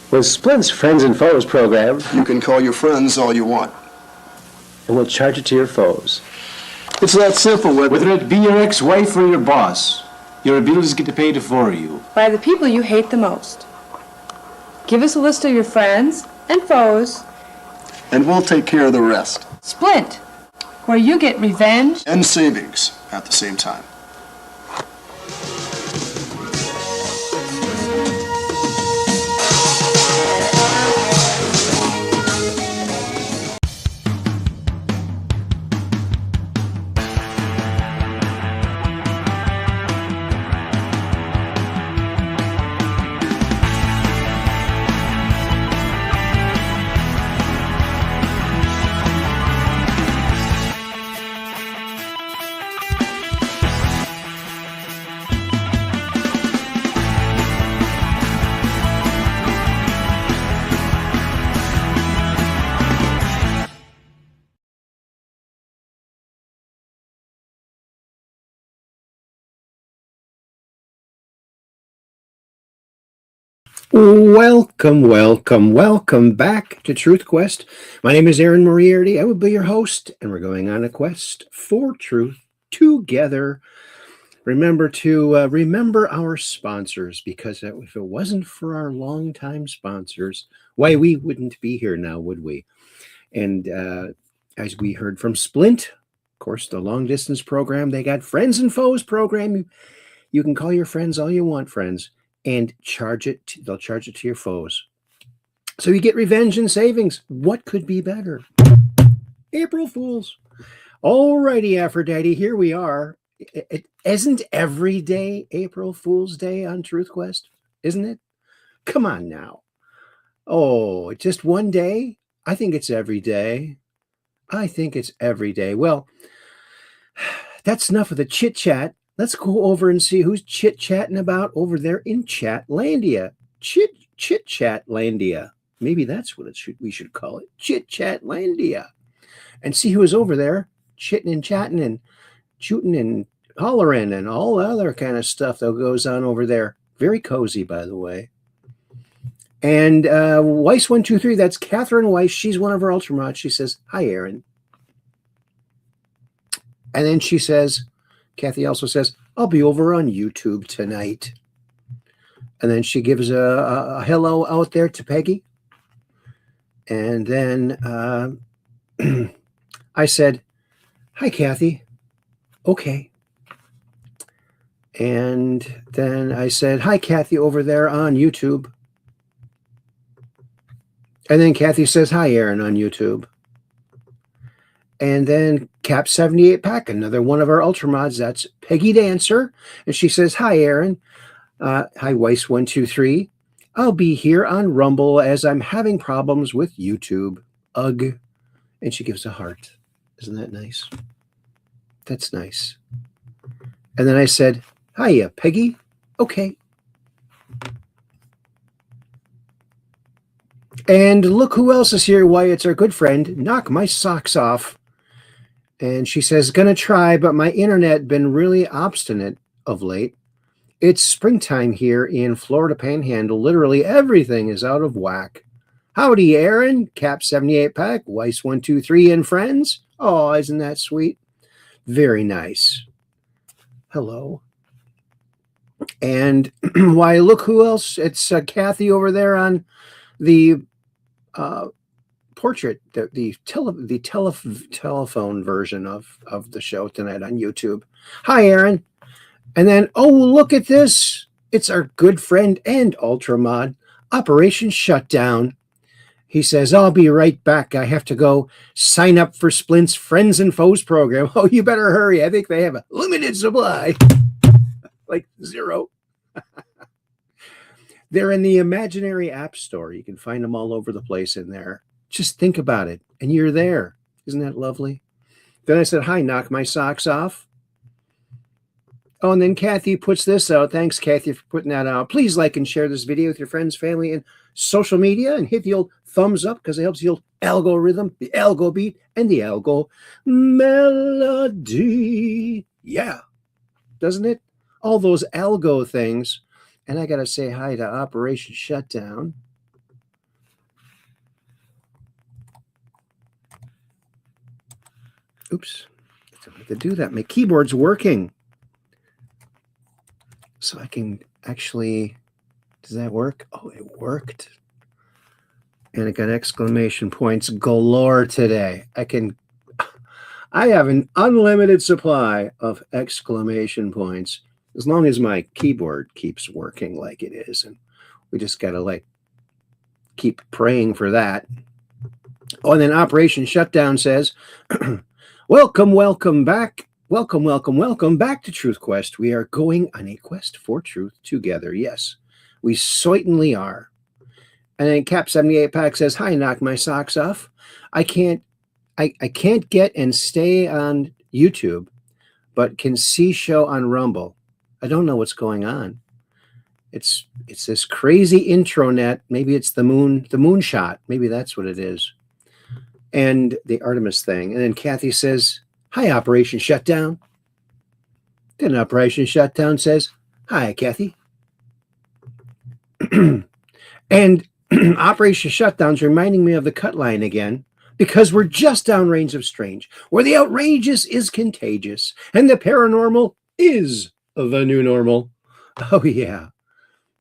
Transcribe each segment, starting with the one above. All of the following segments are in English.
With Splint's Friends and Foes program, You can call your friends all you want. and we'll charge it to your foes. It's that simple, Whether it be your ex-wife or your boss, your abilities get paid for you. By the people you hate the most. Give us a list of your friends and foes. and we'll take care of the rest. Splint, where you get revenge. And savings at the same time. Welcome back to Truth Quest. My name is Aaron Moriarity. I will be your host, and we're going on a quest for truth together. Remember to remember our sponsors, because if it wasn't for our longtime sponsors, why, we wouldn't be here now, would we? And as we heard from Splint, of course, the long distance program, they got Friends and Foes program. You can call your friends all you want, friends, and they'll charge it to your foes. So you get revenge and savings. What could be better? April Fools. Alrighty, Aphrodite, here we are. It isn't every day April Fool's Day on Truth Quest, isn't it? Come on now. Oh, just one day? I think it's every day. Well, that's enough of the chit-chat. Let's go over and see who's chit-chatting about over there in Chatlandia. Chit-Chatlandia. Maybe that's what we should call it. Chit-Chatlandia. And see who is over there chitting and chatting and shooting and hollering and all other kind of stuff that goes on over there. Very cozy, by the way. And Weiss123, that's Catherine Weiss. She's one of our Ultramods. She says, "Hi, Aaron." And then she says, Kathy also says, "I'll be over on YouTube tonight." And then she gives a hello out there to Peggy. And then I said, "Hi, Kathy." Okay. And then I said, "Hi, Kathy, over there on YouTube." And then Kathy says, "Hi, Aaron," on YouTube. And then Cap 78 Pack, another one of our Ultramods, that's Peggy Dancer. And she says, "Hi, Aaron." Hi, Weiss123. "I'll be here on Rumble as I'm having problems with YouTube. Ugh." And she gives a heart. Isn't that nice? That's nice. And then I said, "Hiya, Peggy." Okay. And look who else is here. Why, it's our good friend, Knock My Socks Off. And she says, "Gonna try, but my internet been really obstinate of late. It's springtime here in Florida Panhandle. Literally everything is out of whack. Howdy, Aaron." Cap 78 Pack, Weiss123, and friends. Oh, isn't that sweet? Very nice. Hello. And why, look who else. It's Kathy over there on the portrait, the telephone version of the show tonight on YouTube. "Hi, Aaron." And then, oh, look at this. It's our good friend and Ultramod, Operation Shutdown. He says, "I'll be right back. I have to go sign up for Splint's Friends and Foes program." Oh, you better hurry. I think they have a limited supply. Like zero. They're in the imaginary app store. You can find them all over the place in there. Just think about it, and you're there. Isn't that lovely? Then I said, "Hi, Knock My Socks Off." Oh, and then Kathy puts this out. Thanks, Kathy, for putting that out. "Please like and share this video with your friends, family, and social media, and hit the old thumbs up because it helps the old algorithm, the algo beat, and the algo melody." Yeah, doesn't it? All those algo things. And I got to say hi to Operation Shutdown. Oops. I don't have to do that. My keyboard's working. So I can actually, does that work? Oh, it worked. And it got exclamation points galore today. I have an unlimited supply of exclamation points as long as my keyboard keeps working like it is. And we just got to keep praying for that. Oh, and then Operation Shutdown says, welcome back. Welcome back to Truth Quest. We are going on a quest for truth together. Yes, we certainly are. And then Cap 78 Pack says, hi, knock my socks off. I can't get and stay on YouTube, but can see show on Rumble. I don't know what's going on. It's this crazy intranet. Maybe it's the moonshot. Maybe that's what it is. And the Artemis thing. And then Kathy says, hi, Operation Shutdown. Then Operation Shutdown says, hi, Kathy. And Operation Shutdown's reminding me of the cut line again, because we're just downrange of strange, where the outrageous is contagious, and the paranormal is the new normal. Oh, yeah.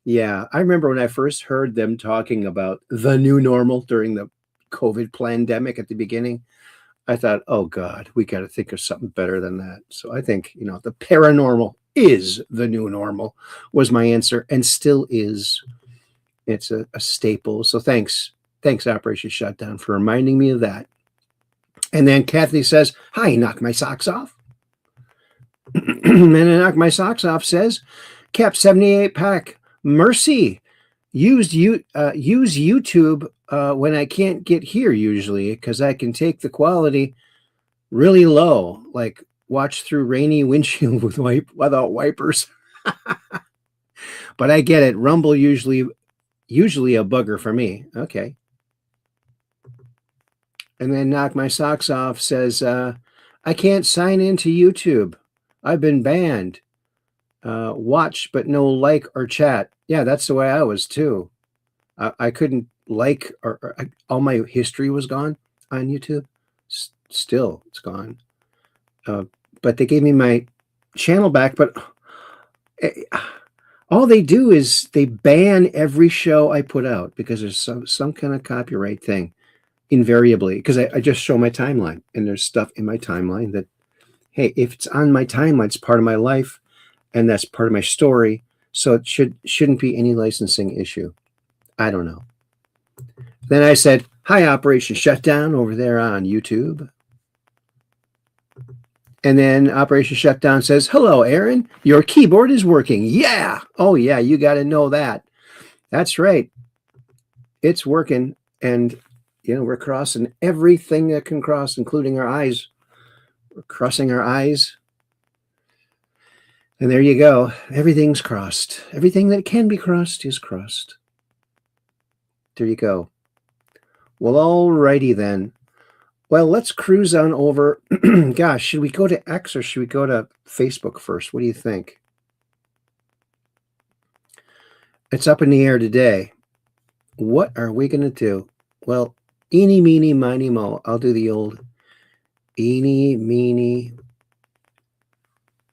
Yeah, I remember when I first heard them talking about the new normal during the COVID pandemic at the beginning. I thought, oh, God, we got to think of something better than that. So I think, the paranormal is the new normal was my answer, and still is. It's a staple. So thanks, Operation Shutdown, for reminding me of that. And then Kathy says, hi, knock my socks off. And then Knock My Socks Off says, Cap 78 Pack, mercy. Use YouTube when I can't get here usually, because I can take the quality really low, like watch through rainy windshield without wipers. But I get it. Rumble usually a bugger for me. Okay. And then Knock My Socks Off says, I can't sign into YouTube. I've been banned. Watch, but no like or chat. Yeah, that's the way I was too. I couldn't like, or all my history was gone on YouTube. Still, it's gone. But they gave me my channel back, but all they do is they ban every show I put out because there's some kind of copyright thing, invariably, because I just show my timeline, and there's stuff in my timeline that, hey, if it's on my timeline, it's part of my life, and that's part of my story, so it shouldn't be any licensing issue. I don't know. Then I said, hi, Operation Shutdown over there on YouTube. And then Operation Shutdown says, hello, Aaron. Your keyboard is working. Yeah. Oh, yeah. You got to know that. That's right. It's working. And, we're crossing everything that can cross, including our eyes. We're crossing our eyes. And there you go. Everything's crossed. Everything that can be crossed is crossed. There you go. Well, all righty then. Well, let's cruise on over. Gosh, should we go to X or should we go to Facebook first? What do you think? It's up in the air today. What are we going to do? Well, eeny, meeny, miny, mo. I'll do the old eeny, meeny,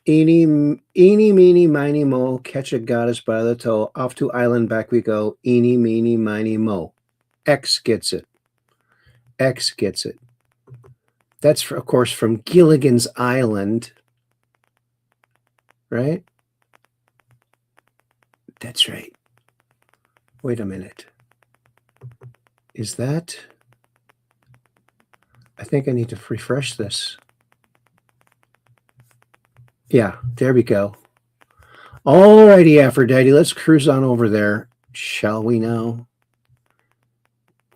miny, mo. Catch a goddess by the toe. Off to island, back we go. Eeny, meeny, miny, mo. X gets it. X gets it. That's, of course, from Gilligan's Island, right? That's right. Wait a minute. Is that? I think I need to refresh this. Yeah, there we go. All righty, Aphrodite, let's cruise on over there, shall we now?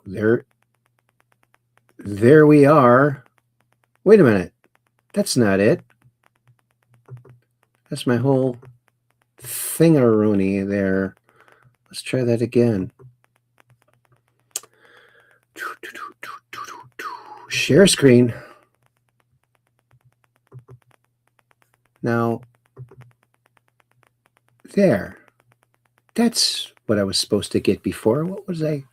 There we are. Wait a minute. That's not it. That's my whole thingaroonie there. Let's try that again. Share screen. Now, there. That's what I was supposed to get before. What was I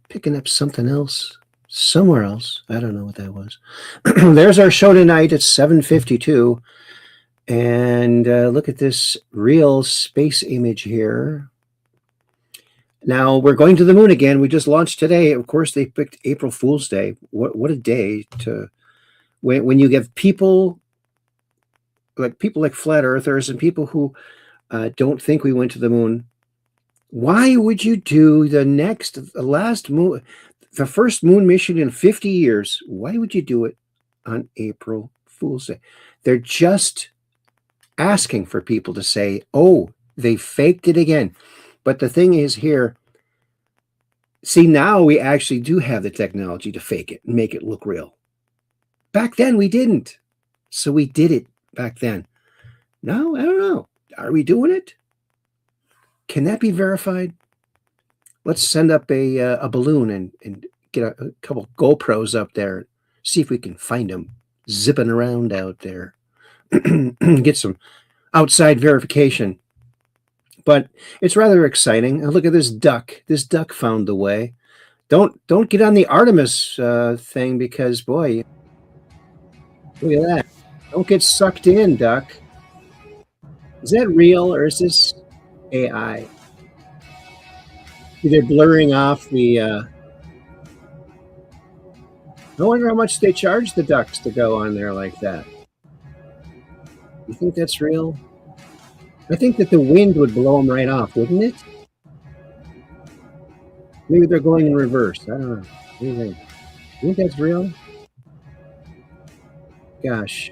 picking up? Something else? somewhere else. I don't know what that was. There's our show tonight at 7:52. And look at this real space image here. Now we're going to the moon again. We just launched today. Of course, they picked April Fool's Day. What a day to when you give people like flat earthers and people who don't think we went to the moon. Why would you do the last moon, the first moon mission in 50 years? Why would you do it on April Fool's Day? They're just asking for people to say, oh, they faked it again. But the thing is here, see, now we actually do have the technology to fake it and make it look real. Back then we didn't. So we did it back then. Now, I don't know. Are we doing it? Can that be verified? Let's send up a balloon and get a couple GoPros up there. See if we can find them zipping around out there. Get some outside verification. But it's rather exciting. Look at this duck. This duck found the way. Don't get on the Artemis thing because, boy, look at that. Don't get sucked in, duck. Is that real or is this AI? They're blurring off the... I wonder how much they charge the ducks to go on there like that. You think that's real? I think that the wind would blow them right off, wouldn't it? Maybe they're going in reverse. I don't know. What do you think? You think that's real? Gosh.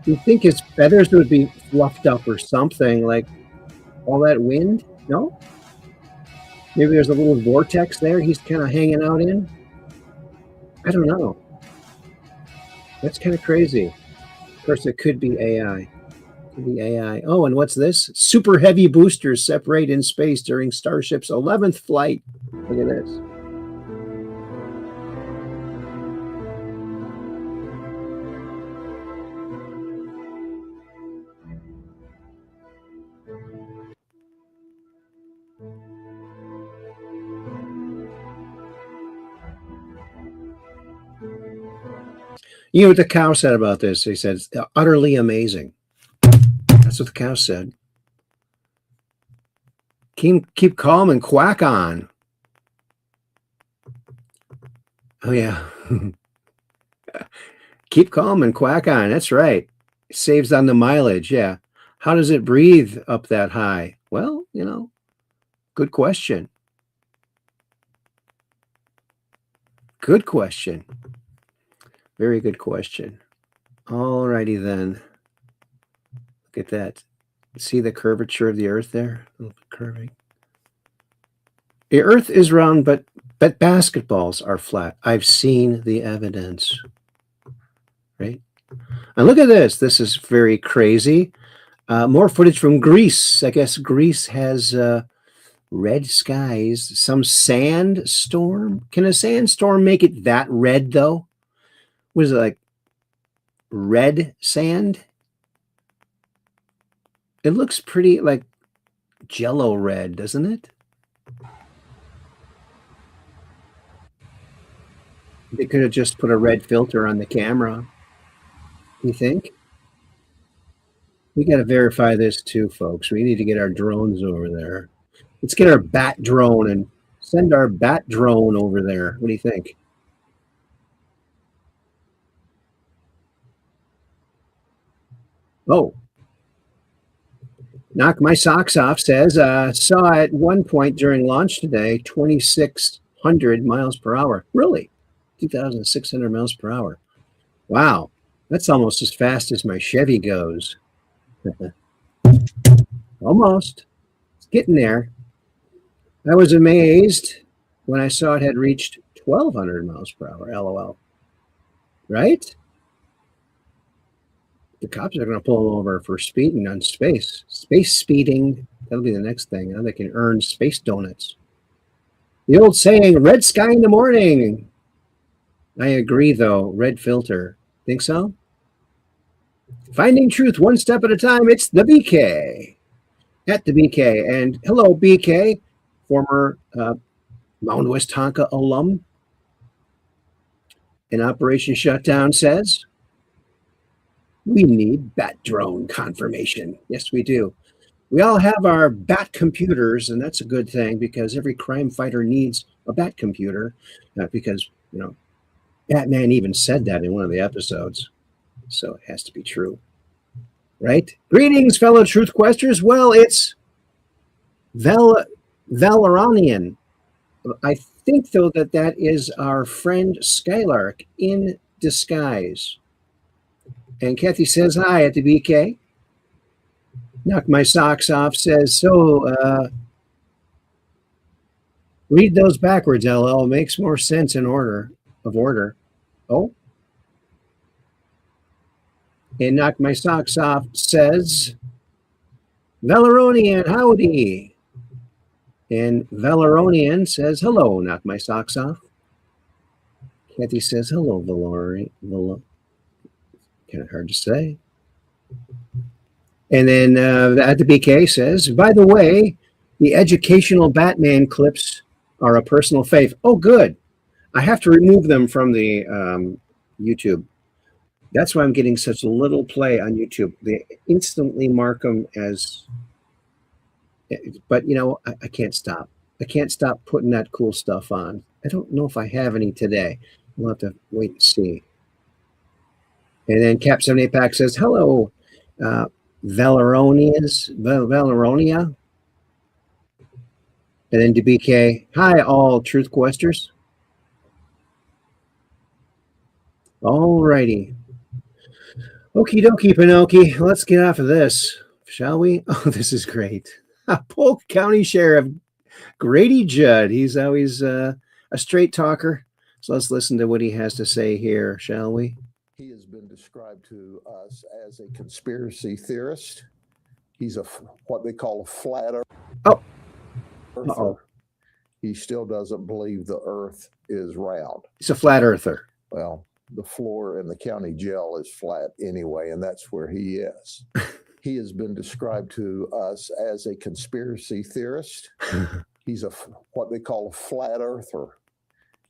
You think his feathers would be fluffed up or something, like all that wind? No? Maybe there's a little vortex there he's kind of hanging out in? I don't know. That's kind of crazy. Of course, it could be AI. The AI. Oh, and what's this? Super heavy boosters separate in space during Starship's 11th flight. Look at this. You know what the cow said about this? He said, utterly amazing. That's what the cow said. Keep calm and quack on. Oh, yeah. Keep calm and quack on. That's right. It saves on the mileage. Yeah. How does it breathe up that high? Well, you know, good question. Good question. Very good question. All righty then. Look at that. See the curvature of the Earth there? A little bit curving. The Earth is round, but basketballs are flat. I've seen the evidence. Right? And look at this. This is very crazy. More footage from Greece. I guess Greece has red skies. Some sandstorm. Can a sandstorm make it that red, though? What is it, like red sand? It looks pretty like Jello red, doesn't it? They could have just put a red filter on the camera. You think? We got to verify this too, folks. We need to get our drones over there. Let's get our bat drone and send our bat drone over there. What do you think? Oh. Knock my socks off says, saw at one point during launch today, 2,600 miles per hour. Really? 2,600 miles per hour. Wow. That's almost as fast as my Chevy goes. Almost. It's getting there. I was amazed when I saw it had reached 1,200 miles per hour. LOL. Right? The cops are going to pull them over for speeding on space. Space speeding. That'll be the next thing. Now they can earn space donuts. The old saying, red sky in the morning. I agree, though. Red filter. Think so? Finding truth one step at a time. It's the BK. At the BK. And hello, BK, former Mound West Tonka alum. And Operation Shutdown says, we need bat drone confirmation. Yes, we do. We all have our bat computers, and that's a good thing because every crime fighter needs a bat computer because, Batman even said that in one of the episodes. So it has to be true. Right? Greetings, fellow Truth Questers. Well, it's Valoranian. I think, though, that is our friend Skylark in disguise. And Kathy says hi at the BK. Knock My Socks Off says, so, read those backwards, LL. Makes more sense in order. Oh. And Knock My Socks Off says, Valoronian, howdy. And Valoronian says, hello, Knock My Socks Off. Kathy says, hello, Valori. Kind of hard to say. And then at the BK says, by the way, the educational Batman clips are a personal fave. Oh, good. I have to remove them from the YouTube. That's why I'm getting such little play on YouTube. They instantly mark them as, but I can't stop. I can't stop putting that cool stuff on. I don't know if I have any today. We'll have to wait and see. And then Cap 78 Pack says, hello, Valeronia. And then DBK, hi, all Truth Questers. All righty. Okie dokie, Pinocchio. Let's get off of this, shall we? Oh, this is great. Polk County Sheriff Grady Judd. He's always a straight talker. So let's listen to what he has to say here, shall we? He has been described to us as a conspiracy theorist. He's what they call a flat earther. Oh. Uh-oh. He still doesn't believe the earth is round. He's a flat earther. Well, the floor in the county jail is flat anyway, and that's where he is. He has been described to us as a conspiracy theorist. He's what they call a flat earther.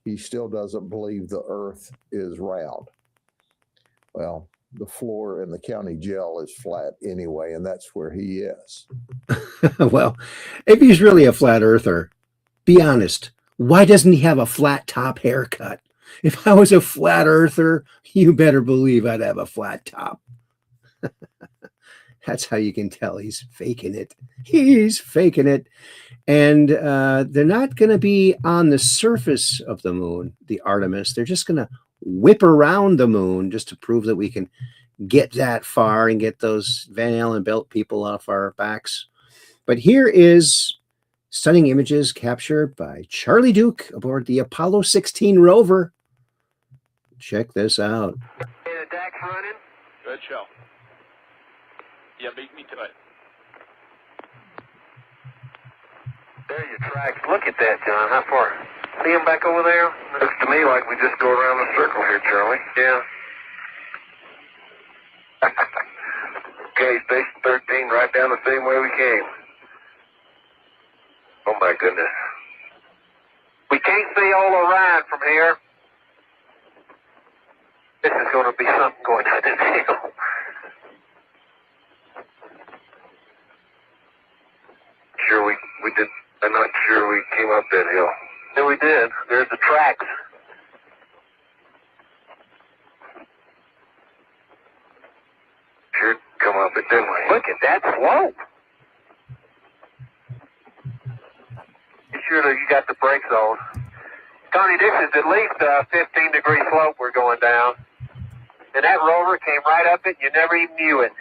He still doesn't believe the earth is round. Well, the floor in the county jail is flat anyway, and that's where he is. Well, if he's really a flat earther, be honest. Why doesn't he have a flat top haircut? If I was a flat earther, you better believe I'd have a flat top. That's how you can tell he's faking it. He's faking it. And they're not going to be on the surface of the moon, the Artemis. They're just going to whip around the moon just to prove that we can get that far and get those Van Allen belt people off our backs. But here is stunning images captured by Charlie Duke aboard the Apollo 16 rover. Check this out. Hey, the deck's running. Good show. Yeah, beat me to it. There are your tracks. Look at that, John. How far? See him back over there? Looks to me like we just go around the circle here, Charlie. Yeah. Okay, station 13, right down the same way we came. Oh my goodness. We can't see all Orion from here. This is going to be something going down this hill. Sure we did. I'm not sure we came up that hill. Yeah, we did. There's the tracks. Sure come up it, didn't we? Look at that slope. You sure that you got the brakes on? Tony, this is at least a 15-degree slope we're going down. And that rover came right up it, you never even knew it.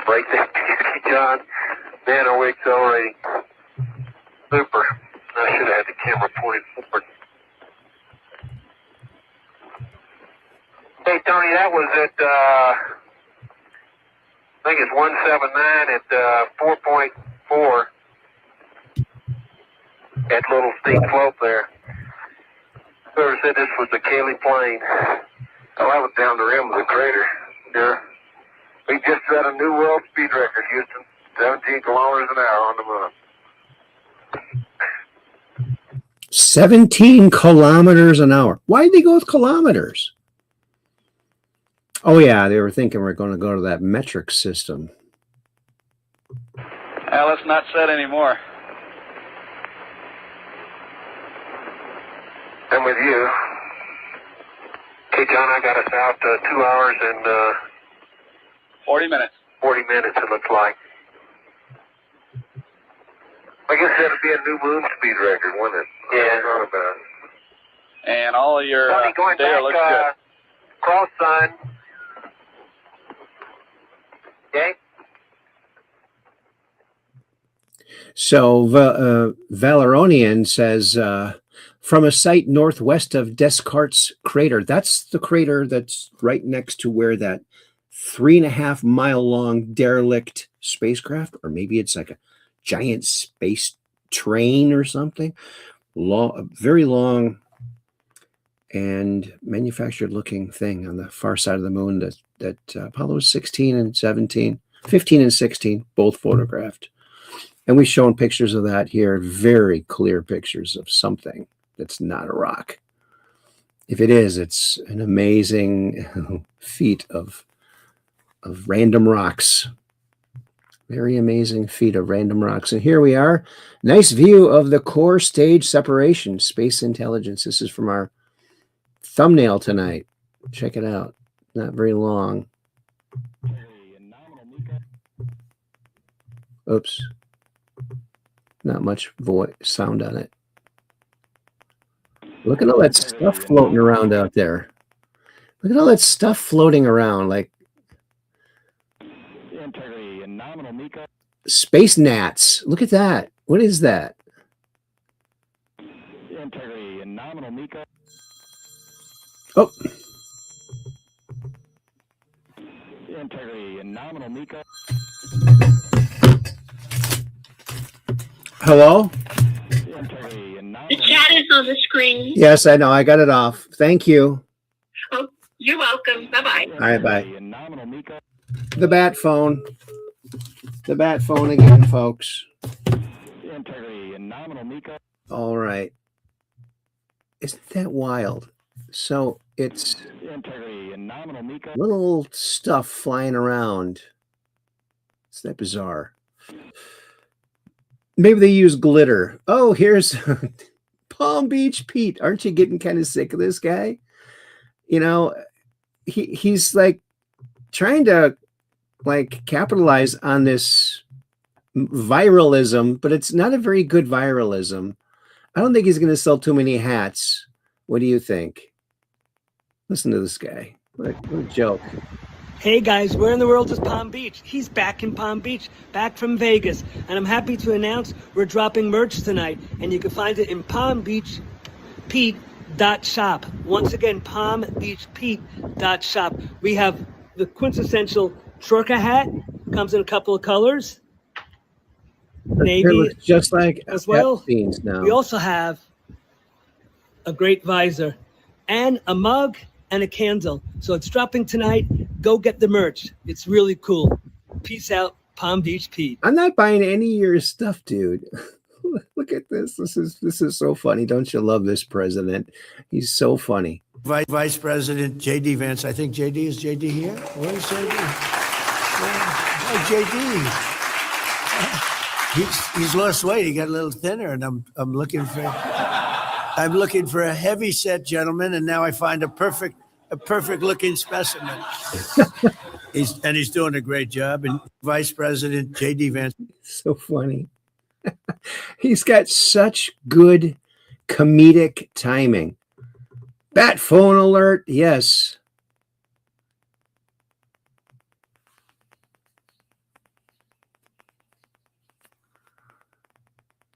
Break that beauty, John. Man, are we accelerating. Super. I should have had the camera pointed forward. Hey, Tony, that was at, I think it's 179 at 4.4. That little steep slope there. Whoever said this was the Cayley Plain. Oh, that was down the rim of the crater. Yeah. We just set a new world speed record, Houston. 17 kilometers an hour on the moon. 17 kilometers an hour. Why did they go with kilometers? Oh, yeah, they were thinking we're going to go to that metric system. Let's not set anymore. I'm with you. Okay, John, I got us out 2 hours and 40 minutes. 40 minutes, it looks like. I guess that'd be a new moon speed record, wouldn't it? Yeah. Not about it. And all of your Tony, going data back, looks good. cross sign. Okay? So Valeronian says, from a site northwest of Descartes crater. That's the crater that's right next to where that 3.5 mile long derelict spacecraft, or maybe it's like a giant space train or something. Long, very long and manufactured looking thing on the far side of the moon that Apollo 16 and 17, 15 and 16, both photographed. And we've shown pictures of that here, very clear pictures of something that's not a rock. If it is, it's an amazing feat of random rocks. Very amazing feat of random rocks. And here we are. Nice view of the core stage separation, space intelligence. This is from our thumbnail tonight. Check it out. Not very long. Oops. Not much sound on it. Look at all that stuff floating around out there. Look at all that stuff floating around, like space gnats. Look at that. What is that? Oh. Hello? The chat is on the screen. Yes, I know. I got it off. Thank you. Oh, you're welcome. Bye-bye. All right, bye. The bat phone. The bat phone again, folks. All right. Isn't that wild? So it's little stuff flying around. Is that bizarre? Maybe they use glitter. Oh, here's Palm Beach Pete. Aren't you getting kind of sick of this guy? You know, he's like trying to like capitalize on this viralism, but it's not a very good viralism. I don't think he's going to sell too many hats. What do you think? Listen to this guy. What a joke. Hey guys, where in the world is Palm Beach? He's back in Palm Beach, back from Vegas. And I'm happy to announce we're dropping merch tonight. And you can find it in palmbeachpete.shop. Once again, palmbeachpete.shop. We have the quintessential trucker hat. Comes in a couple of colors. Navy. It looks just like as well. Epstein's now. We also have a great visor and a mug and a candle. So it's dropping tonight. Go get the merch. It's really cool. Peace out, Palm Beach Pete. I'm not buying any of your stuff, dude. Look at this. This is so funny. Don't you love this president? He's so funny. Vice President J.D. Vance. I think J.D. is J.D. here. Where is J.D.? J.D. He's lost weight. He got a little thinner, and I'm looking for a heavy set gentleman, and now I find a perfect looking specimen. He's doing a great job. And Vice President J.D. Vance. So funny. He's got such good comedic timing. Bat phone alert. Yes.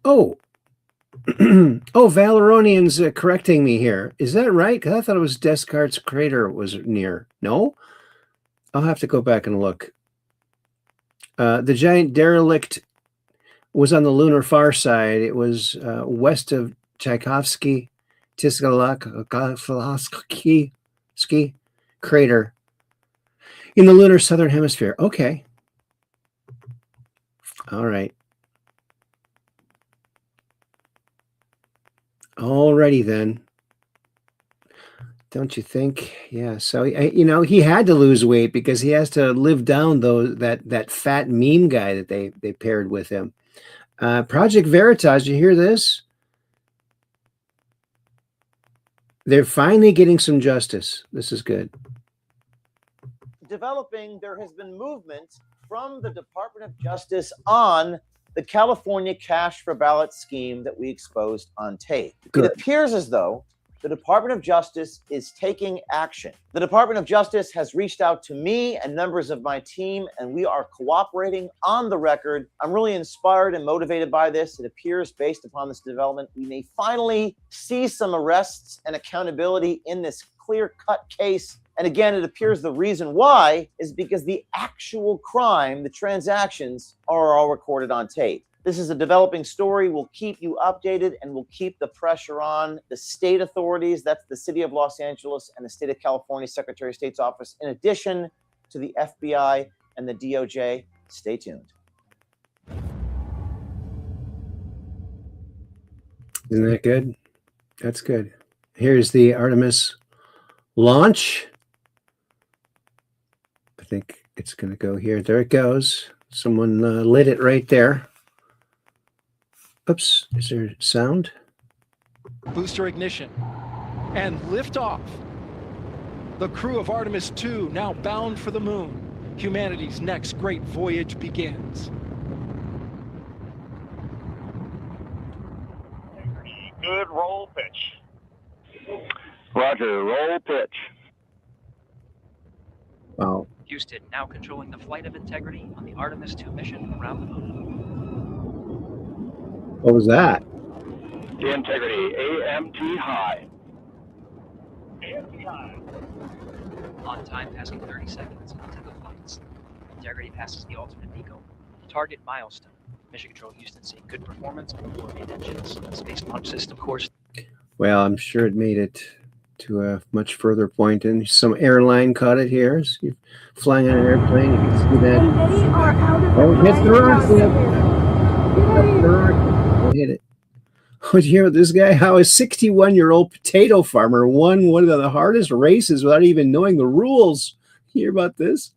Oh. Oh, Valeronian's correcting me here. Is that right? Because I thought it was Descartes' crater was near. No? I'll have to go back and look. The giant derelict was on the lunar far side. It was west of Tchaikovsky crater. In the lunar southern hemisphere. Okay. All right. Alrighty then. Don't you think? Yeah. So he had to lose weight because he has to live down that fat meme guy that they paired with him. Project Veritas. You hear this? They're finally getting some justice. This is good. Developing, there has been movement from the Department of Justice on the California cash for ballot scheme that we exposed on tape. Good. It appears as though the Department of Justice is taking action. The Department of Justice has reached out to me and members of my team, and we are cooperating on the record. I'm really inspired and motivated by this. It appears, based upon this development, we may finally see some arrests and accountability in this clear-cut case. And again, it appears the reason why is because the actual crime, the transactions, are all recorded on tape. This is a developing story. We'll keep you updated, and we'll keep the pressure on the state authorities. That's the city of Los Angeles and the state of California Secretary of State's office, in addition to the FBI and the DOJ. Stay tuned. Isn't that good? That's good. Here's the Artemis launch. I think it's going to go here. There it goes. Someone lit it right there. Oops, is there sound? Booster ignition and liftoff. The crew of Artemis 2 now bound for the moon. Humanity's next great voyage begins. Good roll pitch. Roger, roll pitch. Wow. Houston now controlling the flight of Integrity on the Artemis 2 mission around the moon. What was that? Integrity, AMT high. AMT high. On time, passing 30 seconds into the flights. Integrity passes the alternate MECO. Target milestone. Mission Control Houston seeing good performance on the 4 main engines. Space Launch System course. Well, I'm sure it made it to a much further point, and some airline caught it here. So you're flying on an airplane, you can see that. Oh, hit the rock, hit the rock. Hit it. Oh, did you hear about this guy? How a 61-year-old potato farmer won one of the hardest races without even knowing the rules. You hear about this?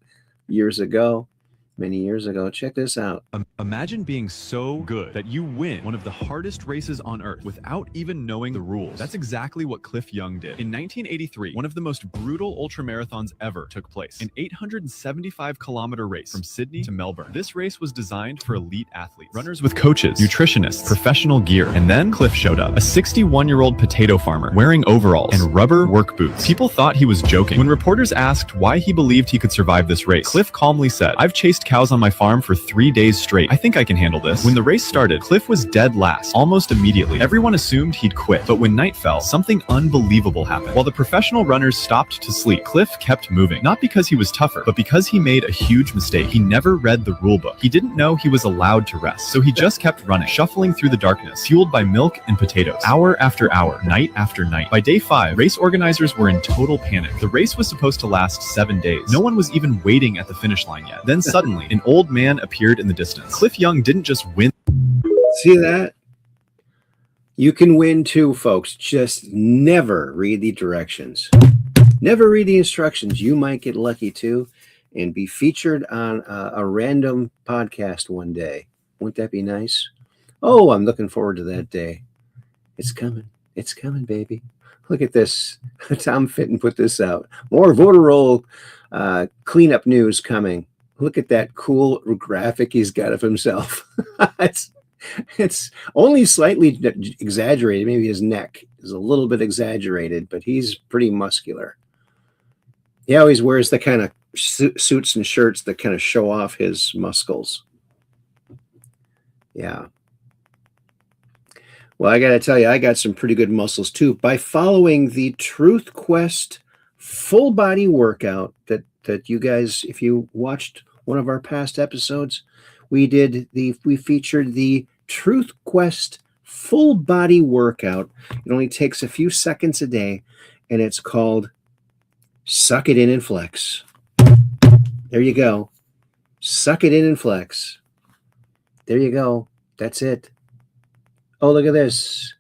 Many years ago. Check this out. Imagine being so good that you win one of the hardest races on Earth without even knowing the rules. That's exactly what Cliff Young did. In 1983, one of the most brutal ultramarathons ever took place, an 875-kilometer race from Sydney to Melbourne. This race was designed for elite athletes, runners with coaches, nutritionists, professional gear. And then Cliff showed up, a 61-year-old potato farmer wearing overalls and rubber work boots. People thought he was joking. When reporters asked why he believed he could survive this race, Cliff calmly said, "I've chased cows on my farm for 3 days straight. I think I can handle this." When the race started, Cliff was dead last, almost immediately. Everyone assumed he'd quit, but when night fell, something unbelievable happened. While the professional runners stopped to sleep, Cliff kept moving. Not because he was tougher, but because he made a huge mistake. He never read the rule book. He didn't know he was allowed to rest, so he just kept running, shuffling through the darkness, fueled by milk and potatoes, hour after hour, night after night. By day 5, race organizers were in total panic. The race was supposed to last 7 days. No one was even waiting at the finish line yet. Then suddenly, an old man appeared in the distance. Cliff Young didn't just win. See that? You can win too, folks. Just never read the directions. Never read the instructions. You might get lucky too and be featured on a random podcast one day. Wouldn't that be nice? Oh, I'm looking forward to that day. It's coming. It's coming, baby. Look at this. Tom Fitton put this out. More voter roll cleanup news coming. Look at that cool graphic he's got of himself. It's only slightly exaggerated. Maybe his neck is a little bit exaggerated, but he's pretty muscular. He always wears the kind of suits and shirts that kind of show off his muscles. Yeah. Well, I got to tell you, I got some pretty good muscles too by following the Truth Quest full body workout that you guys, if you watched one of our past episodes, we featured the Truth Quest full body workout. It only takes a few seconds a day, and it's called Suck It In and Flex. There you go. Suck it in and flex. There you go. That's it. Oh, look at this.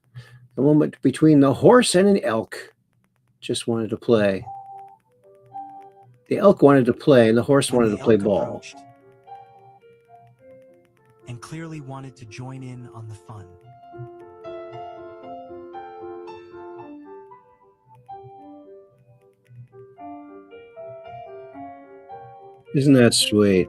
The moment between the horse and an elk just wanted to play. The elk wanted to play, and the horse wanted to play ball. And clearly wanted to join in on the fun. Isn't that sweet?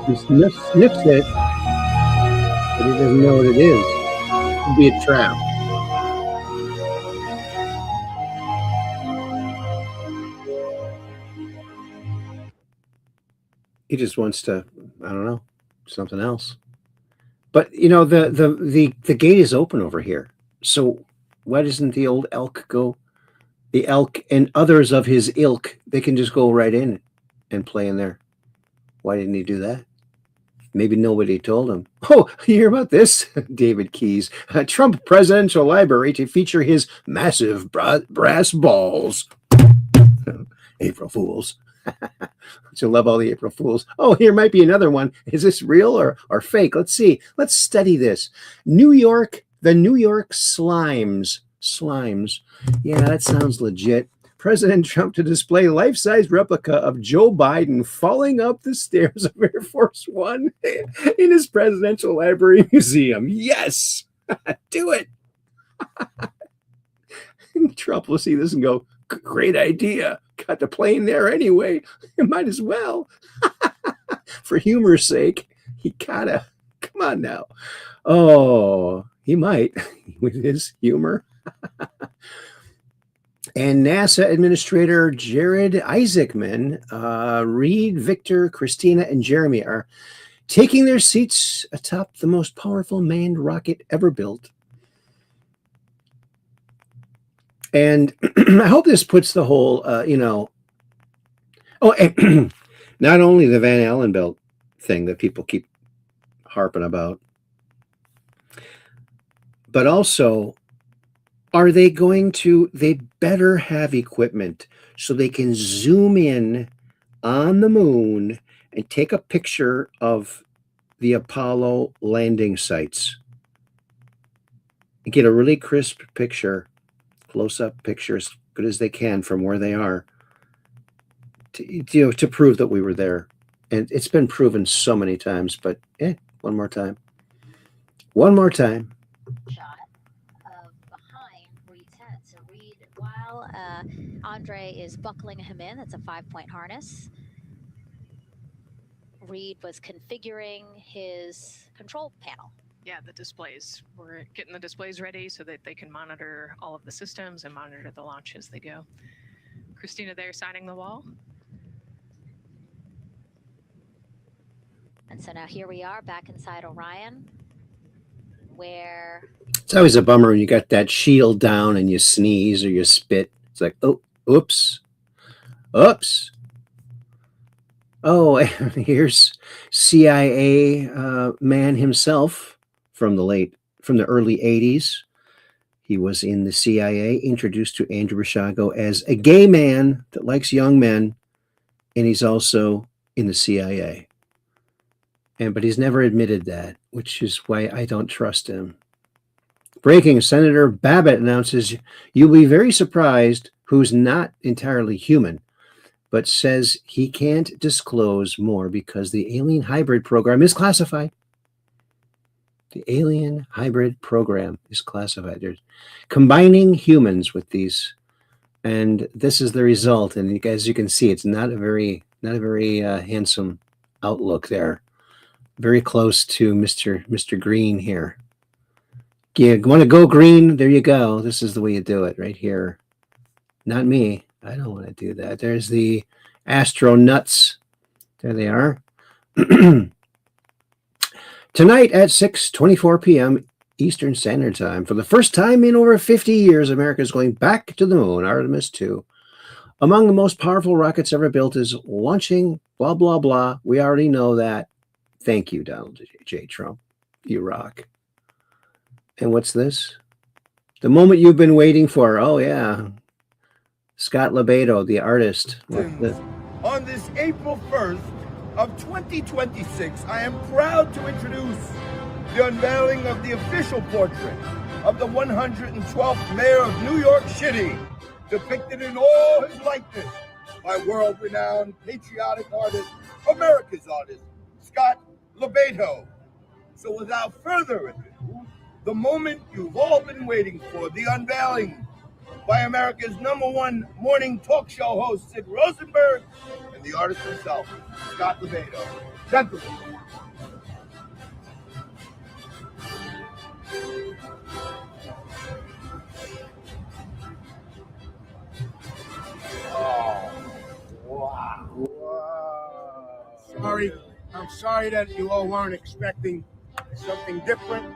He sniffs it, but he doesn't know what it is. It could be a trap. He just wants to, I don't know, something else. But you know, the gate is open over here. So why doesn't the old elk go? The elk and others of his ilk, they can just go right in and play in there. Why didn't he do that? Maybe nobody told him. Oh, you hear about this? David Keyes. Trump Presidential Library to feature his massive brass balls. April Fools. You'll love all the April Fools. Oh, here might be another one. Is this real or fake? Let's see. Let's study this. The New York Slimes. Slimes. Yeah, that sounds legit. President Trump to display life-size replica of Joe Biden falling up the stairs of Air Force One in his presidential library museum. Yes, do it. Trump will see this and go, great idea. Got the plane there anyway. You might as well. For humor's sake, he gotta. Come on now. Oh, he might with his humor. And NASA Administrator Jared Isaacman, Reed, Victor, Christina, and Jeremy are taking their seats atop the most powerful manned rocket ever built. And I hope this puts the whole, and not only the Van Allen belt thing that people keep harping about, but also, are they going to, they better have equipment so they can zoom in on the moon and take a picture of the Apollo landing sites and get a really crisp picture, close-up picture as good as they can from where they are to prove that we were there. And it's been proven so many times, but one more time. One more time. Andre is buckling him in. That's a 5-point harness. Reed was configuring his control panel. Yeah, the displays. We're getting the displays ready so that they can monitor all of the systems and monitor the launch as they go. Christina there signing the wall. And so now here we are back inside Orion, where... It's always a bummer when you got that shield down and you sneeze or you spit. It's like, oh, oops. Oops. Oh, and here's CIA man himself from the early 80s. He was in the CIA, introduced to Andrew Rishago as a gay man that likes young men, and he's also in the CIA. But he's never admitted that, which is why I don't trust him. Breaking, Senator Babbitt announces you'll be very surprised who's not entirely human. but says he can't disclose more because the alien hybrid program is classified. The alien hybrid program is classified. They're combining humans with these, and this is the result. And as you can see, it's not a very handsome outlook there. Very close to Mr. Green here. You want to go green? There you go. This is the way you do it right here. Not me. I don't want to do that. There's the astronauts. There they are. Tonight at 6:24 p.m. Eastern Standard Time, for the first time in over 50 years, America is going back to the moon, Artemis 2. Among the most powerful rockets ever built is launching, blah, blah, blah. We already know that. Thank you, Donald J. Trump. You rock. And what's this? The moment you've been waiting for. Oh, yeah. Scott Lebedo, the artist. On this April 1st of 2026, I am proud to introduce the unveiling of the official portrait of the 112th mayor of New York City, depicted in all his likeness by world-renowned patriotic artist, America's artist, Scott Lebedo. So without further ado, the moment you've all been waiting for, the unveiling by America's #1 morning talk show host, Sid Rosenberg, and the artist himself, Scott Lebedo. Gentlemen. Oh, wow. I'm sorry that you all weren't expecting something different,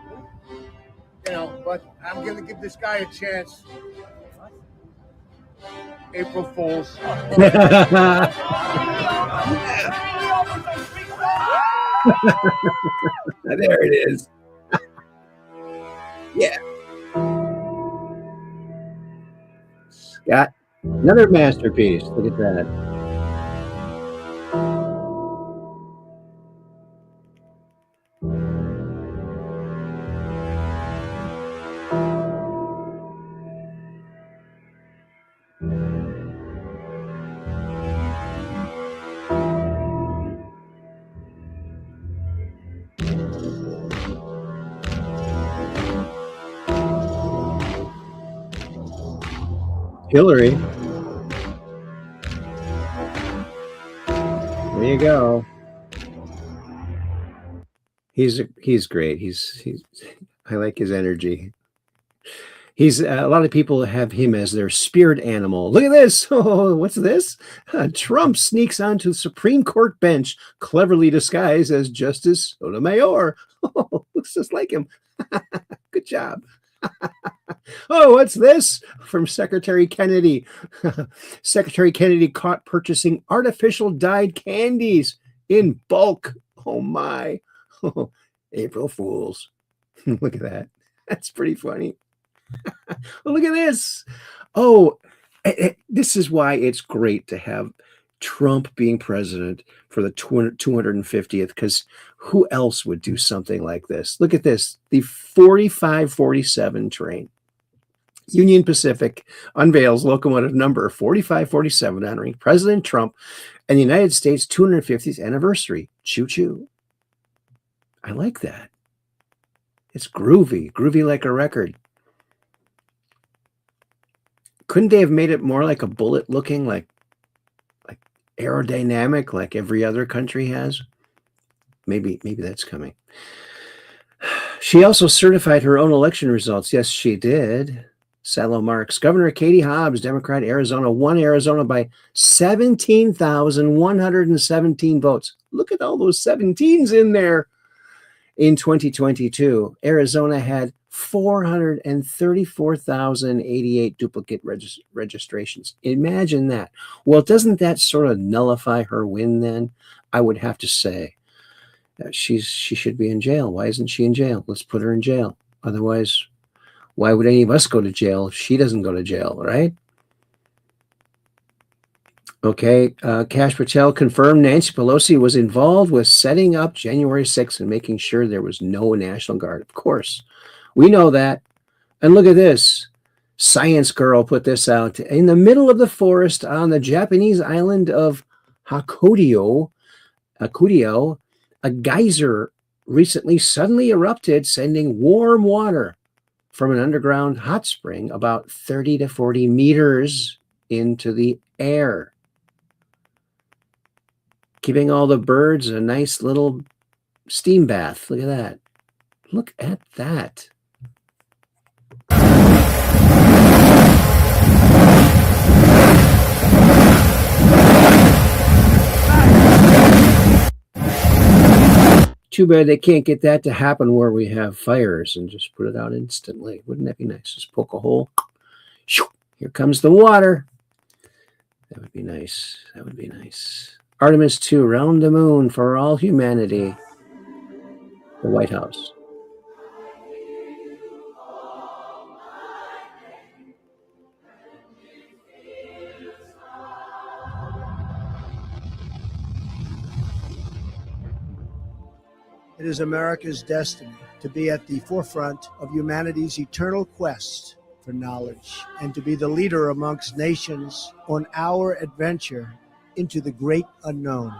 but I'm going to give this guy a chance. April Fools. There it is. Yeah. Scott, another masterpiece. Look at that. Hillary. There you go. He's great. He's I like his energy. He's a lot of people have him as their spirit animal. Look at this. Oh, what's this? Trump sneaks onto the Supreme Court bench, cleverly disguised as Justice Sotomayor. Oh, looks just like him. Good job. Oh, what's this? From Secretary Kennedy. Secretary Kennedy caught purchasing artificial dyed candies in bulk. Oh, my. Oh, April Fools. Look at that. That's pretty funny. Oh, look at this. Oh, this is why it's great to have Trump being president for the 250th, because who else would do something like this? Look at this. The 4547 train. Union Pacific unveils locomotive number 4547 honoring President Trump and the United States 250th anniversary. Choo-choo. I like that. It's groovy like a record. Couldn't they have made it more like a bullet looking, like aerodynamic, like every other country has? Maybe that's coming. She also certified her own election results. Yes, she did. Salo marks. Governor Katie Hobbs, Democrat, Arizona, won Arizona by 17,117 votes. Look at all those 17s in there. In 2022, Arizona had 434,088 duplicate registrations. Imagine that. Well, doesn't that sort of nullify her win then? I would have to say that she should be in jail. Why isn't she in jail? Let's put her in jail. Otherwise, why would any of us go to jail if she doesn't go to jail, right? Okay, Kash Patel confirmed Nancy Pelosi was involved with setting up January 6th and making sure there was no National Guard. Of course, we know that. And look at this. Science Girl put this out. In the middle of the forest on the Japanese island of Hakudio, a geyser recently suddenly erupted, sending warm water from an underground hot spring about 30 to 40 meters into the air, giving all the birds a nice little steam bath. Look at that. Look at that. Too bad they can't get that to happen where we have fires and just put it out instantly. Wouldn't that be nice? Just poke a hole. Here comes the water. That would be nice. That would be nice. Artemis 2, round the moon for all humanity. The White House. It is America's destiny to be at the forefront of humanity's eternal quest for knowledge and to be the leader amongst nations on our adventure into the great unknown.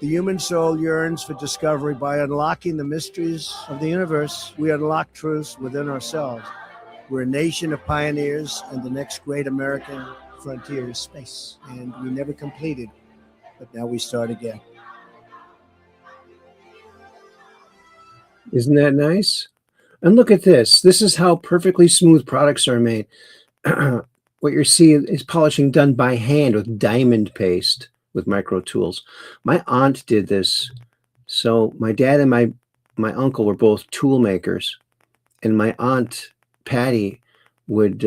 The human soul yearns for discovery. By unlocking the mysteries of the universe, we unlock truths within ourselves. We're a nation of pioneers, and the next great American frontier is space. And we never completed, but now we start again. Isn't that nice? And look at this. This is how perfectly smooth products are made. What you're seeing is polishing done by hand with diamond paste with micro tools. My aunt did this. So my dad and my uncle were both tool makers, and my aunt Patty would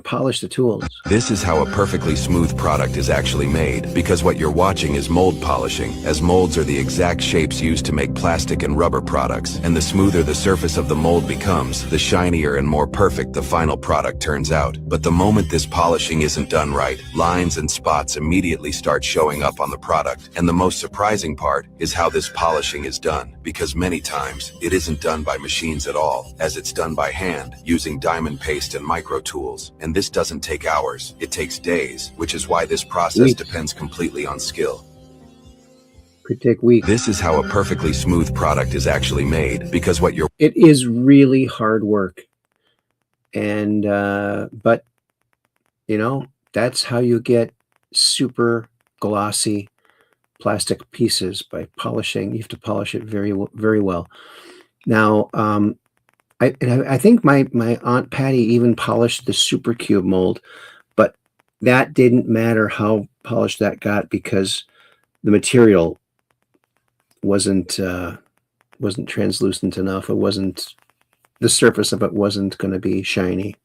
polish the tools. This is how a perfectly smooth product is actually made, because what you're watching is mold polishing, as molds are the exact shapes used to make plastic and rubber products, and the smoother the surface of the mold becomes, the shinier and more perfect the final product turns out. But the moment this polishing isn't done right, lines and spots immediately start showing up on the product. And the most surprising part is how this polishing is done, because many times it isn't done by machines at all, as it's done by hand, using diamond paste and micro tools. And this doesn't take hours, it takes days, which is why this process depends completely on skill. Could take weeks. This is how a perfectly smooth product is actually made, because what you're... It is really hard work. And, but, you know, that's how you get super glossy plastic pieces, by polishing. You have to polish it very, very well. Now, I think my Aunt Patty even polished the Super Cube mold, but that didn't matter how polished that got, because the material wasn't translucent enough. It wasn't, the surface of it wasn't going to be shiny.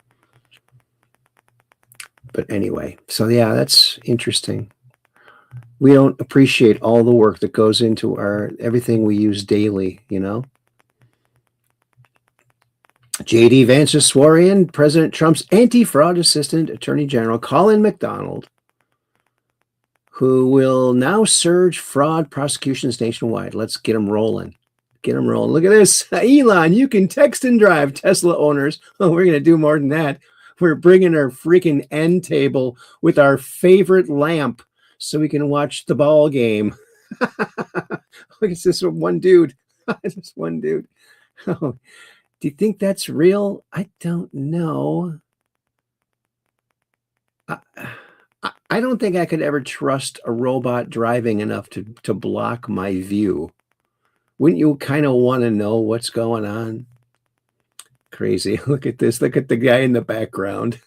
But anyway, so yeah, that's interesting. We don't appreciate all the work that goes into everything we use daily, you know? J.D. Vance just swore in President Trump's anti-fraud assistant, Attorney General Colin McDonald, who will now surge fraud prosecutions nationwide. Let's get them rolling. Get them rolling. Look at this. Elon, you can text and drive, Tesla owners. Oh, we're going to do more than that. We're bringing our freaking end table with our favorite lamp so we can watch the ball game. Look, it's this one dude. This one dude. Oh, do you think that's real? I don't know. I don't think I could ever trust a robot driving enough to block my view. Wouldn't you kind of want to know what's going on? Crazy. Look at this. Look at the guy in the background.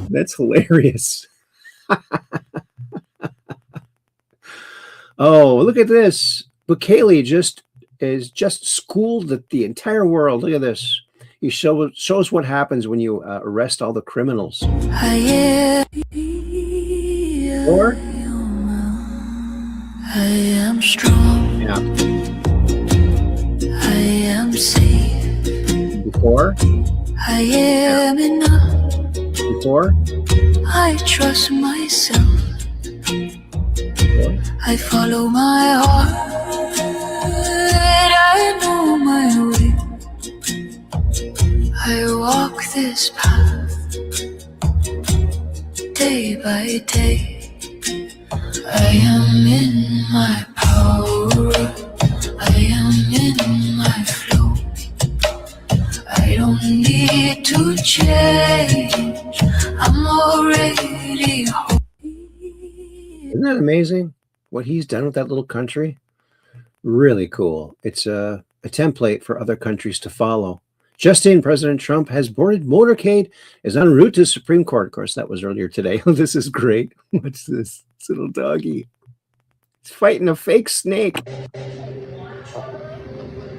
That's hilarious. Oh, look at this. Bukele just schooled the entire world. Look at this. He shows what happens when you arrest all the criminals. Or I am strong. yeah. I am safe. Before I am enough. before I trust myself. I follow my heart. I know my way. I walk this path day by day. I am in my power. I am in my flow. I don't need to change. I'm already home. Isn't that amazing what he's done with that little country? Really cool. It's a template for other countries to follow. Just in, President Trump has boarded motorcade, is en route to Supreme Court. Of course, that was earlier today. This is great. What's this? This little doggy. He's fighting a fake snake.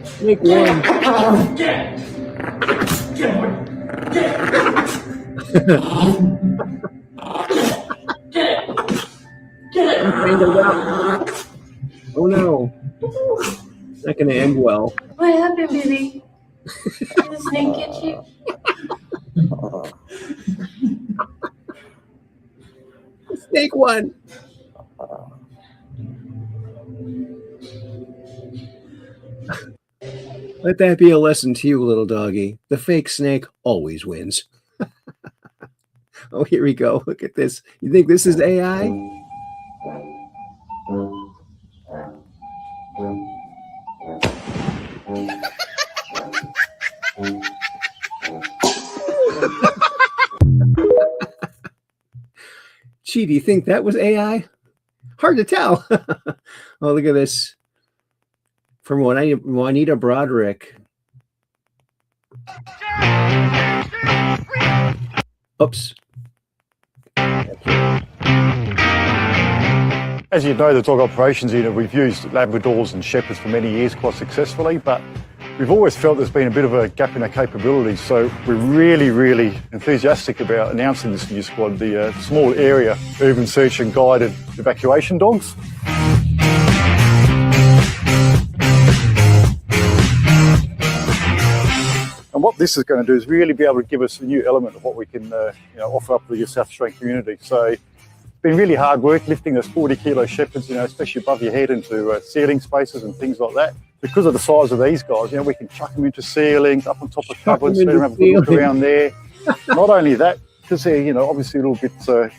Snake one. Oh no. It's not going to end well. What happened, baby? Did the snake get you? Snake one. Let that be a lesson to you, little doggy. The fake snake always wins. Oh, here we go. Look at this. You think this is AI? Gee, do you think that was AI? Hard to tell. Oh, look at this. From Juanita Broderick. Oops. As you know, the dog operations unit, we've used Labradors and Shepherds for many years quite successfully, but we've always felt there's been a bit of a gap in our capabilities. So we're really, really enthusiastic about announcing this new squad, the small area urban search and guided evacuation dogs. And what this is going to do is really be able to give us a new element of what we can offer up to the South Australian community. So it's been really hard work lifting those 40-kilo Shepherds, especially above your head into ceiling spaces and things like that. Because of the size of these guys, we can chuck them into ceilings, up on top of cupboards, let them have a good look around there. Not only that, because they're obviously a little bit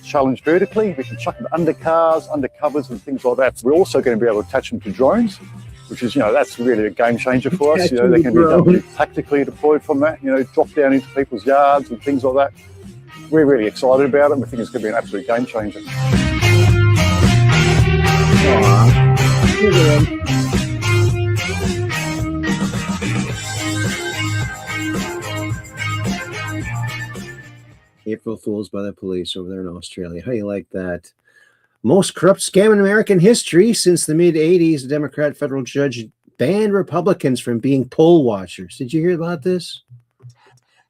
challenged vertically, we can chuck them under cars, under covers and things like that. We're also going to be able to attach them to drones, which is, that's really a game changer for us. They can be tactically deployed from that, drop down into people's yards and things like that. We're really excited about it, and we think it's going to be an absolute game changer. April Fools by the police over there in Australia. How do you like that? Most corrupt scam in American history. Since the mid-'80s, a Democrat federal judge banned Republicans from being poll watchers. Did you hear about this?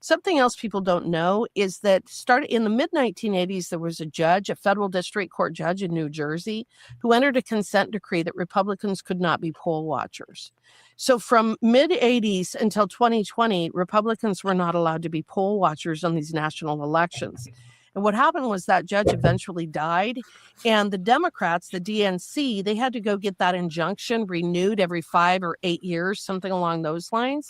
Something else people don't know is that started in the mid-1980s, there was a judge, a federal district court judge in New Jersey, who entered a consent decree that Republicans could not be poll watchers. So from mid-'80s until 2020, Republicans were not allowed to be poll watchers on these national elections. And what happened was that judge eventually died, and the Democrats, the DNC, they had to go get that injunction renewed every 5 or 8 years, something along those lines.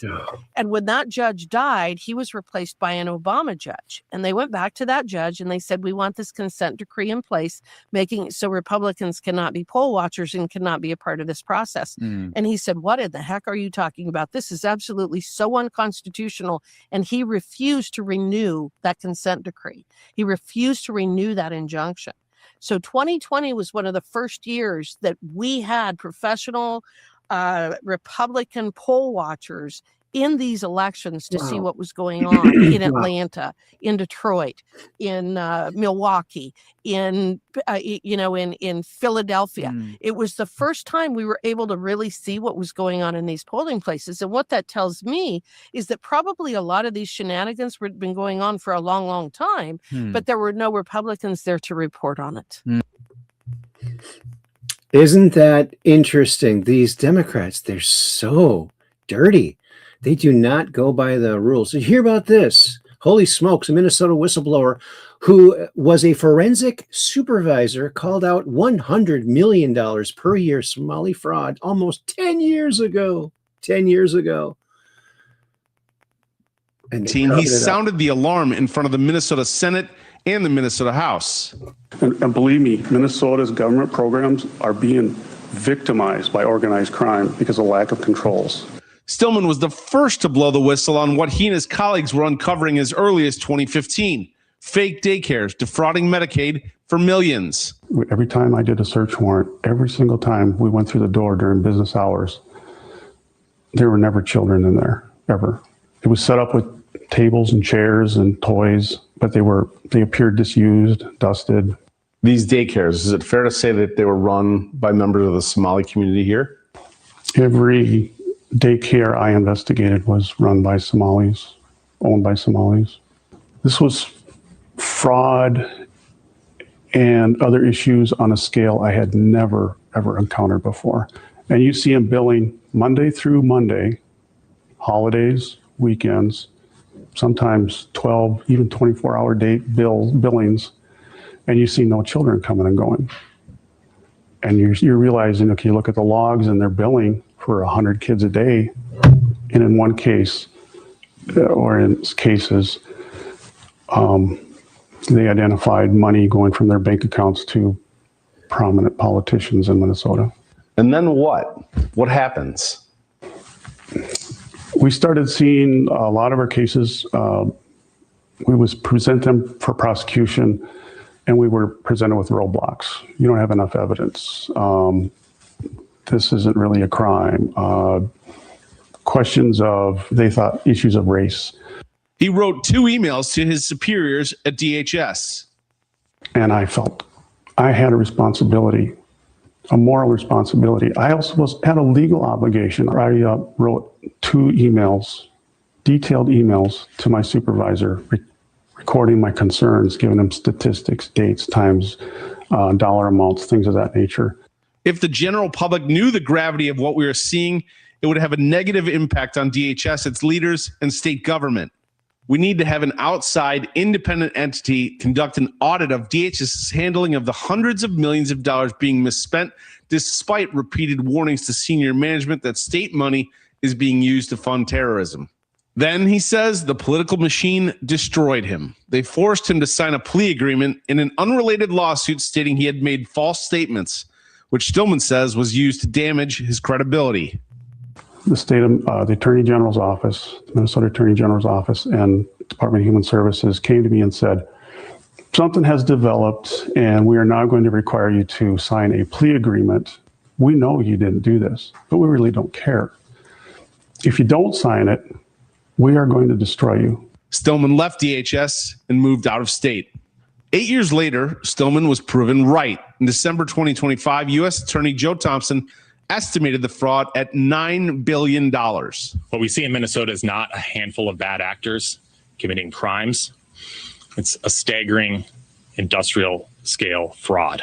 And when that judge died, he was replaced by an Obama judge. And they went back to that judge and they said, we want this consent decree in place, making it so Republicans cannot be poll watchers and cannot be a part of this process. And he said, what in the heck are you talking about? This is absolutely so unconstitutional. And he refused to renew that consent decree. He refused to renew that injunction. So 2020 was one of the first years that we had professional Republican poll watchers in these elections to see Wow. what was going on in Wow. Atlanta, in Detroit, in Milwaukee, in in Philadelphia. It was the first time we were able to really see what was going on in these polling places. And what that tells me is that probably a lot of these shenanigans had been going on for a long, long time, but there were no Republicans there to report on it. Isn't that interesting? These Democrats, they're so dirty. They do not go by the rules. You hear about this? Holy smokes, a Minnesota whistleblower who was a forensic supervisor called out $100 million per year Somali fraud almost 10 years ago. 10 years ago. And he sounded the alarm in front of the Minnesota Senate and the Minnesota House. And believe me, Minnesota's government programs are being victimized by organized crime because of lack of controls. Stillman was the first to blow the whistle on what he and his colleagues were uncovering as early as 2015. Fake daycares defrauding Medicaid for millions. Every time I did a search warrant, every single time we went through the door during business hours, there were never children in there, ever. It was set up with tables and chairs and toys, but they appeared disused, dusted. These daycares, is it fair to say that they were run by members of the Somali community here? Every daycare I investigated was run by Somalis, owned by Somalis. This was fraud and other issues on a scale I had never, ever encountered before. And you see them billing Monday through Monday, holidays, weekends, sometimes 12, even 24-hour billings, and you see no children coming and going. And you're realizing, okay, you look at the logs and they're billing for 100 kids a day. And in one case, or in cases, they identified money going from their bank accounts to prominent politicians in Minnesota. And then what? What happens? We started seeing a lot of our cases. We was present them for prosecution, and we were presented with roadblocks. You don't have enough evidence. This isn't really a crime. Questions of, they thought, issues of race. He wrote 2 emails to his superiors at DHS. And I felt I had a responsibility, a moral responsibility. I also had a legal obligation. I wrote 2 emails, detailed emails to my supervisor, recording my concerns, giving him statistics, dates, times, dollar amounts, things of that nature. If the general public knew the gravity of what we were seeing, it would have a negative impact on DHS, its leaders, and state government. We need to have an outside, independent entity conduct an audit of DHS's handling of the hundreds of millions of dollars being misspent, despite repeated warnings to senior management that state money is being used to fund terrorism. Then, he says, the political machine destroyed him. They forced him to sign a plea agreement in an unrelated lawsuit stating he had made false statements, which Stillman says was used to damage his credibility. The state of the Attorney General's office, Minnesota Attorney General's office, and Department of Human Services came to me and said, something has developed and we are now going to require you to sign a plea agreement. We know you didn't do this, but we really don't care. If you don't sign it, we are going to destroy you. Stillman left DHS and moved out of state. 8 years later, Stillman was proven right. In December 2025, U.S. Attorney Joe Thompson estimated the fraud at $9 billion. What we see in Minnesota is not a handful of bad actors committing crimes. It's a staggering industrial scale fraud.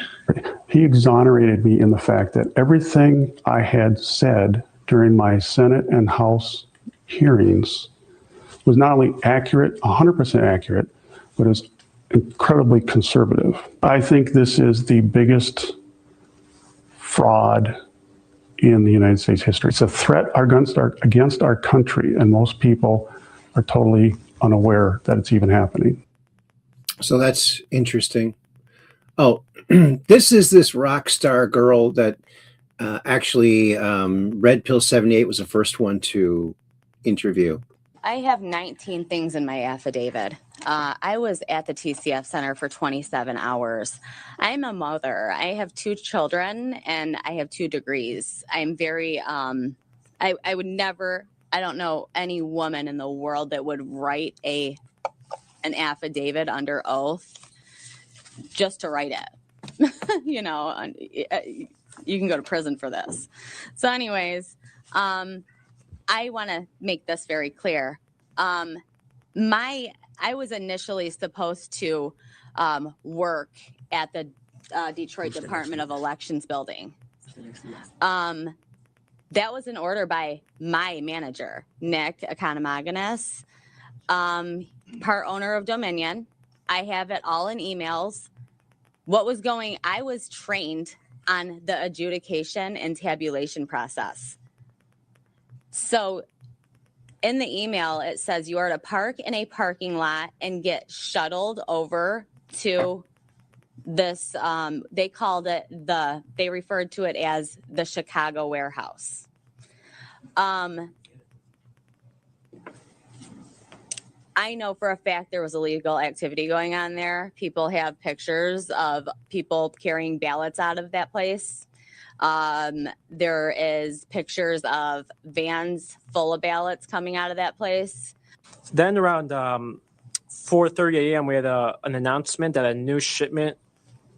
He exonerated me in the fact that everything I had said during my Senate and House hearings was not only accurate, 100% accurate, but it was incredibly conservative. I think this is the biggest fraud in the United States history. It's a threat against our country, and most people are totally unaware that it's even happening. So that's interesting. Oh, this rock star girl that actually Red Pill 78 was the first one to interview. I have 19 things in my affidavit. I was at the TCF Center for 27 hours. I'm a mother. I have 2 children and I have 2 degrees. I'm very, I would never I don't know any woman in the world that would write an affidavit under oath just to write it. You know, you can go to prison for this. So anyways, I want to make this very clear. I was initially supposed to work at the Detroit Department of Elections building. That was an order by my manager, Nick Economagounis, part owner of Dominion. I have it all in emails. I was trained on the adjudication and tabulation process. So in the email, it says you are to park in a parking lot and get shuttled over to this, they referred to it as the Chicago warehouse. I know for a fact there was illegal activity going on there. People have pictures of people carrying ballots out of that place. There is pictures of vans full of ballots coming out of that place. Then around 4:30 a.m., we had an announcement that a new shipment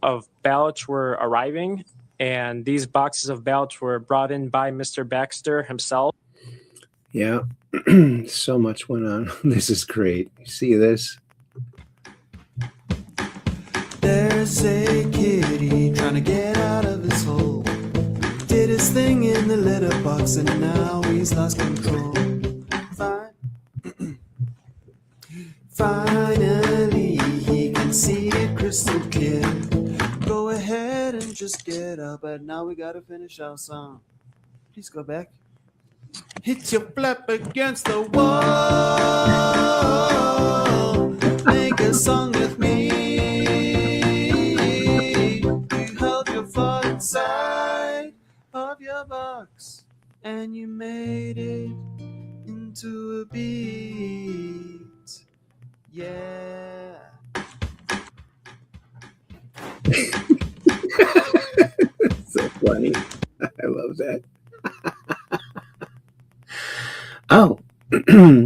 of ballots were arriving, and these boxes of ballots were brought in by Mr. Baxter himself. Yeah, so much went on. This is great. You see this? There's a kitty trying to get out of his hole. Did his thing in the letterbox and now he's lost control. Finally, he can see it crystal clear. Go ahead and just get up, but now we gotta finish our song. Please go back. Hit your flap against the wall. Make a song with me. You held your phone inside of your box and you made it into a beat. Yeah. So funny. I love that. Oh,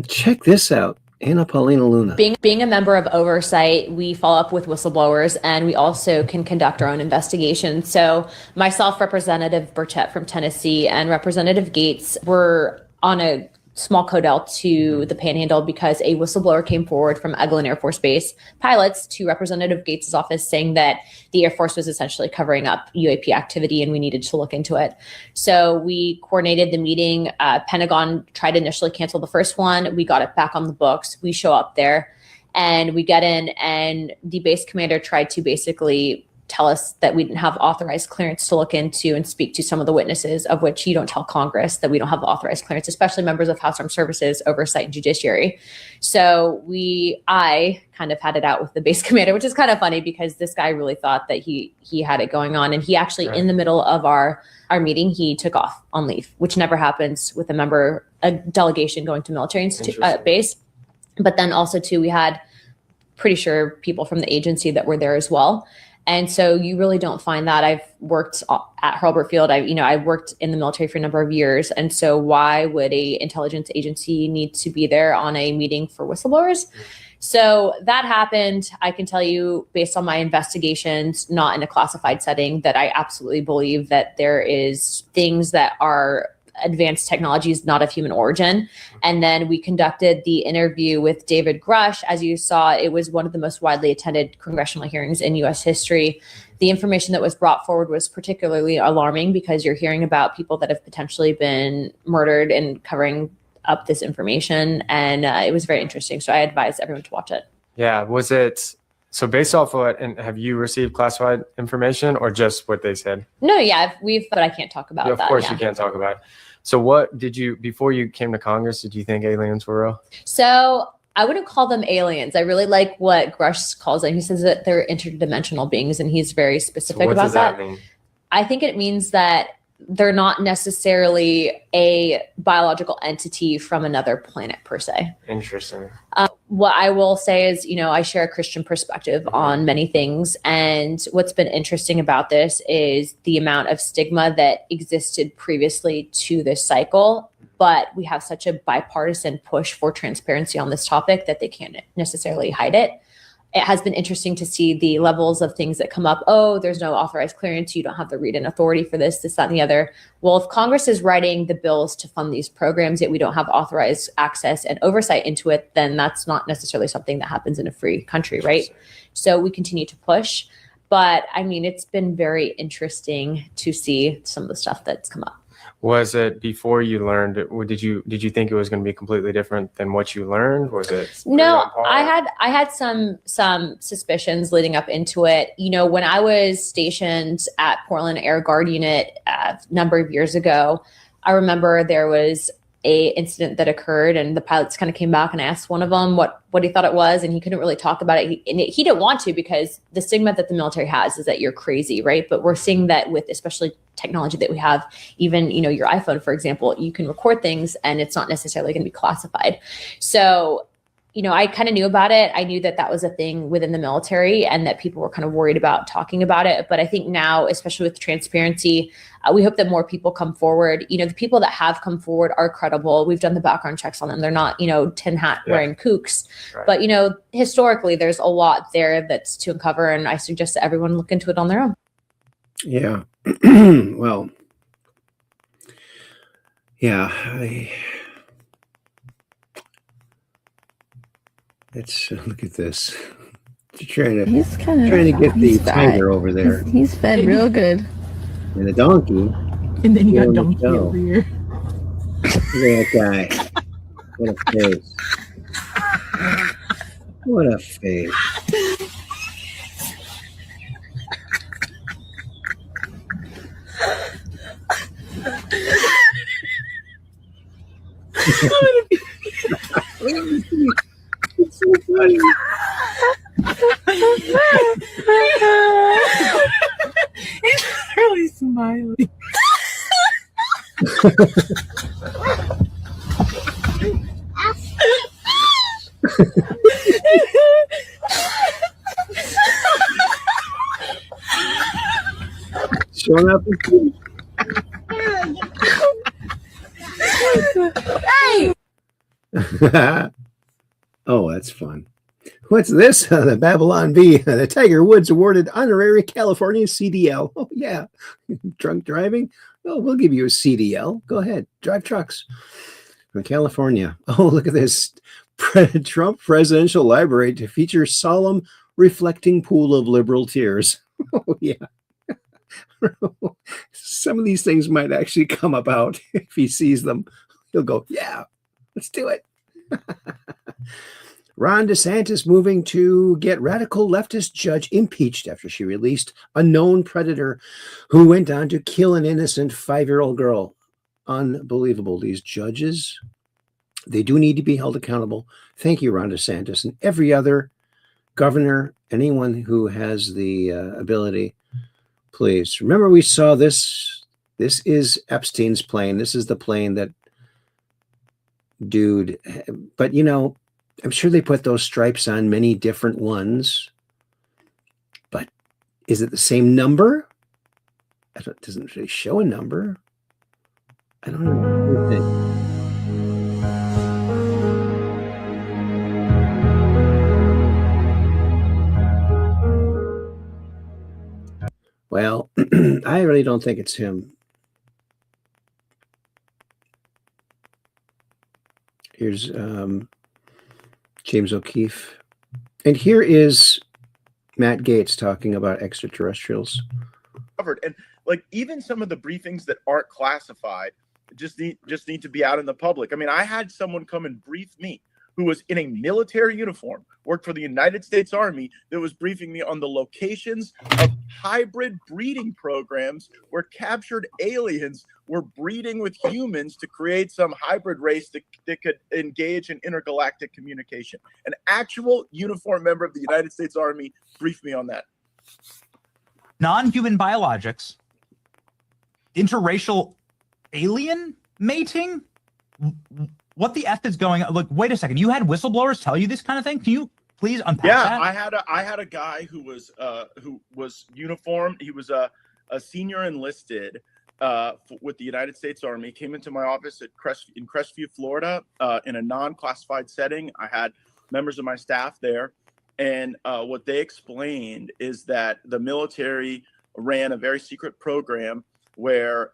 check this out. Anna Paulina Luna. Being a member of Oversight, we follow up with whistleblowers, and we also can conduct our own investigation. So myself, Representative Burchett from Tennessee, and Representative Gates were on a small codel to the Panhandle because a whistleblower came forward from Eglin Air Force Base pilots to Representative Gates' office saying that the Air Force was essentially covering up UAP activity and we needed to look into it. So we coordinated the meeting. Pentagon tried to initially cancel the first one. We got it back on the books. We show up there and we get in, and the base commander tried to basically tell us that we didn't have authorized clearance to look into and speak to some of the witnesses, of which you don't tell Congress that we don't have authorized clearance, especially members of House Armed Services, Oversight, and Judiciary. So I kind of had it out with the base commander, which is kind of funny because this guy really thought that he had it going on. And he actually, in the middle of our meeting, he took off on leave, which never happens with a delegation going to military base. But then also too, we had pretty sure people from the agency that were there as well. And so you really don't find that. I've worked at Hurlburt Field. I worked in the military for a number of years. And so why would a intelligence agency need to be there on a meeting for whistleblowers? So that happened. I can tell you, based on my investigations, not in a classified setting, that I absolutely believe that there is things that are advanced technologies not of human origin. And then we conducted the interview with David Grush. As you saw, it was one of the most widely attended congressional hearings in U.S. history. The information that was brought forward was particularly alarming because you're hearing about people that have potentially been murdered and covering up this information. And it was very interesting. So I advise everyone to watch it. Yeah. Was it... So based off what, and have you received classified information or just what they said? No, yeah, but I can't talk about that. Of course you can't talk about it. So what did you, before you came to Congress, did you think aliens were real? So I wouldn't call them aliens. I really like what Grush calls them. He says that they're interdimensional beings, and he's very specific about that. What does that mean? I think it means that they're not necessarily a biological entity from another planet per se. Interesting. What I will say is, I share a Christian perspective on many things. And what's been interesting about this is the amount of stigma that existed previously to this cycle, but we have such a bipartisan push for transparency on this topic that they can't necessarily hide it. It has been interesting to see the levels of things that come up. Oh, there's no authorized clearance. You don't have the read-in authority for this, that, and the other. Well, if Congress is writing the bills to fund these programs, yet we don't have authorized access and oversight into it, then that's not necessarily something that happens in a free country, right? So we continue to push. But I mean, it's been very interesting to see some of the stuff that's come up. Was it before you learned? Did you think it was going to be completely different than what you learned? Was it? No, I had some suspicions leading up into it. You know, when I was stationed at Portland Air Guard Unit a number of years ago, I remember there was a incident that occurred, and the pilots kind of came back and asked one of them what he thought it was, and he couldn't really talk about it. He didn't want to, because the stigma that the military has is that you're crazy, right? But we're seeing that with especially technology that we have, even, you know, your iPhone, for example, you can record things and it's not necessarily going to be classified. So, you know, I kind of knew about it. I knew that that was a thing within the military and that people were kind of worried about talking about it. But I think now, especially with transparency, we hope that more people come forward. You know, the people that have come forward are credible. We've done the background checks on them. They're not, you know, tin hat wearing kooks. Right. But, you know, historically, there's a lot there that's to uncover. And I suggest that everyone look into it on their own. Yeah. Well, yeah. Let's look at this. Trying to get the tiger over there. He's fed real good. And the donkey. And then you got donkey over here. Look at that guy. What a face. What a face. It's so funny. He's really smiling. Showing up. Hey! Oh, that's fun. What's this? The Babylon Bee. The Tiger Woods awarded honorary California CDL. Oh, yeah. Drunk driving? Oh, we'll give you a CDL. Go ahead. Drive trucks. From California. Oh, look at this. Trump Presidential Library to feature solemn, reflecting pool of liberal tears. Oh, yeah. Some of these things might actually come about. If he sees them, he'll go, yeah, let's do it. Ron DeSantis moving to get radical leftist judge impeached after she released a known predator who went on to kill an innocent 5-year-old girl. Unbelievable. These judges, they do need to be held accountable. Thank you, Ron DeSantis, and every other governor, anyone who has the ability. Please remember, we saw this. This is Epstein's plane. This is the plane that dude. But, you know, I'm sure they put those stripes on many different ones. But is it the same number? It doesn't really show a number. I don't know. What do you think? Well, I really don't think it's him. Here's James O'Keefe. And here is Matt Gaetz talking about extraterrestrials. Covered. And like even some of the briefings that aren't classified just need to be out in the public. I mean, I had someone come and brief me who was in a military uniform, worked for the United States Army, that was briefing me on the locations of hybrid breeding programs where captured aliens were breeding with humans to create some hybrid race that could engage in intergalactic communication. An actual uniformed member of the United States Army briefed me on that. Non-human biologics, interracial alien mating? What the F is going on? Look, wait a second. You had whistleblowers tell you this kind of thing? Can you please unpack that? Yeah, I had a guy who was uniformed. He was a senior enlisted with the United States Army came into my office in Crestview, Florida, in a non-classified setting. I had members of my staff there, and what they explained is that the military ran a very secret program where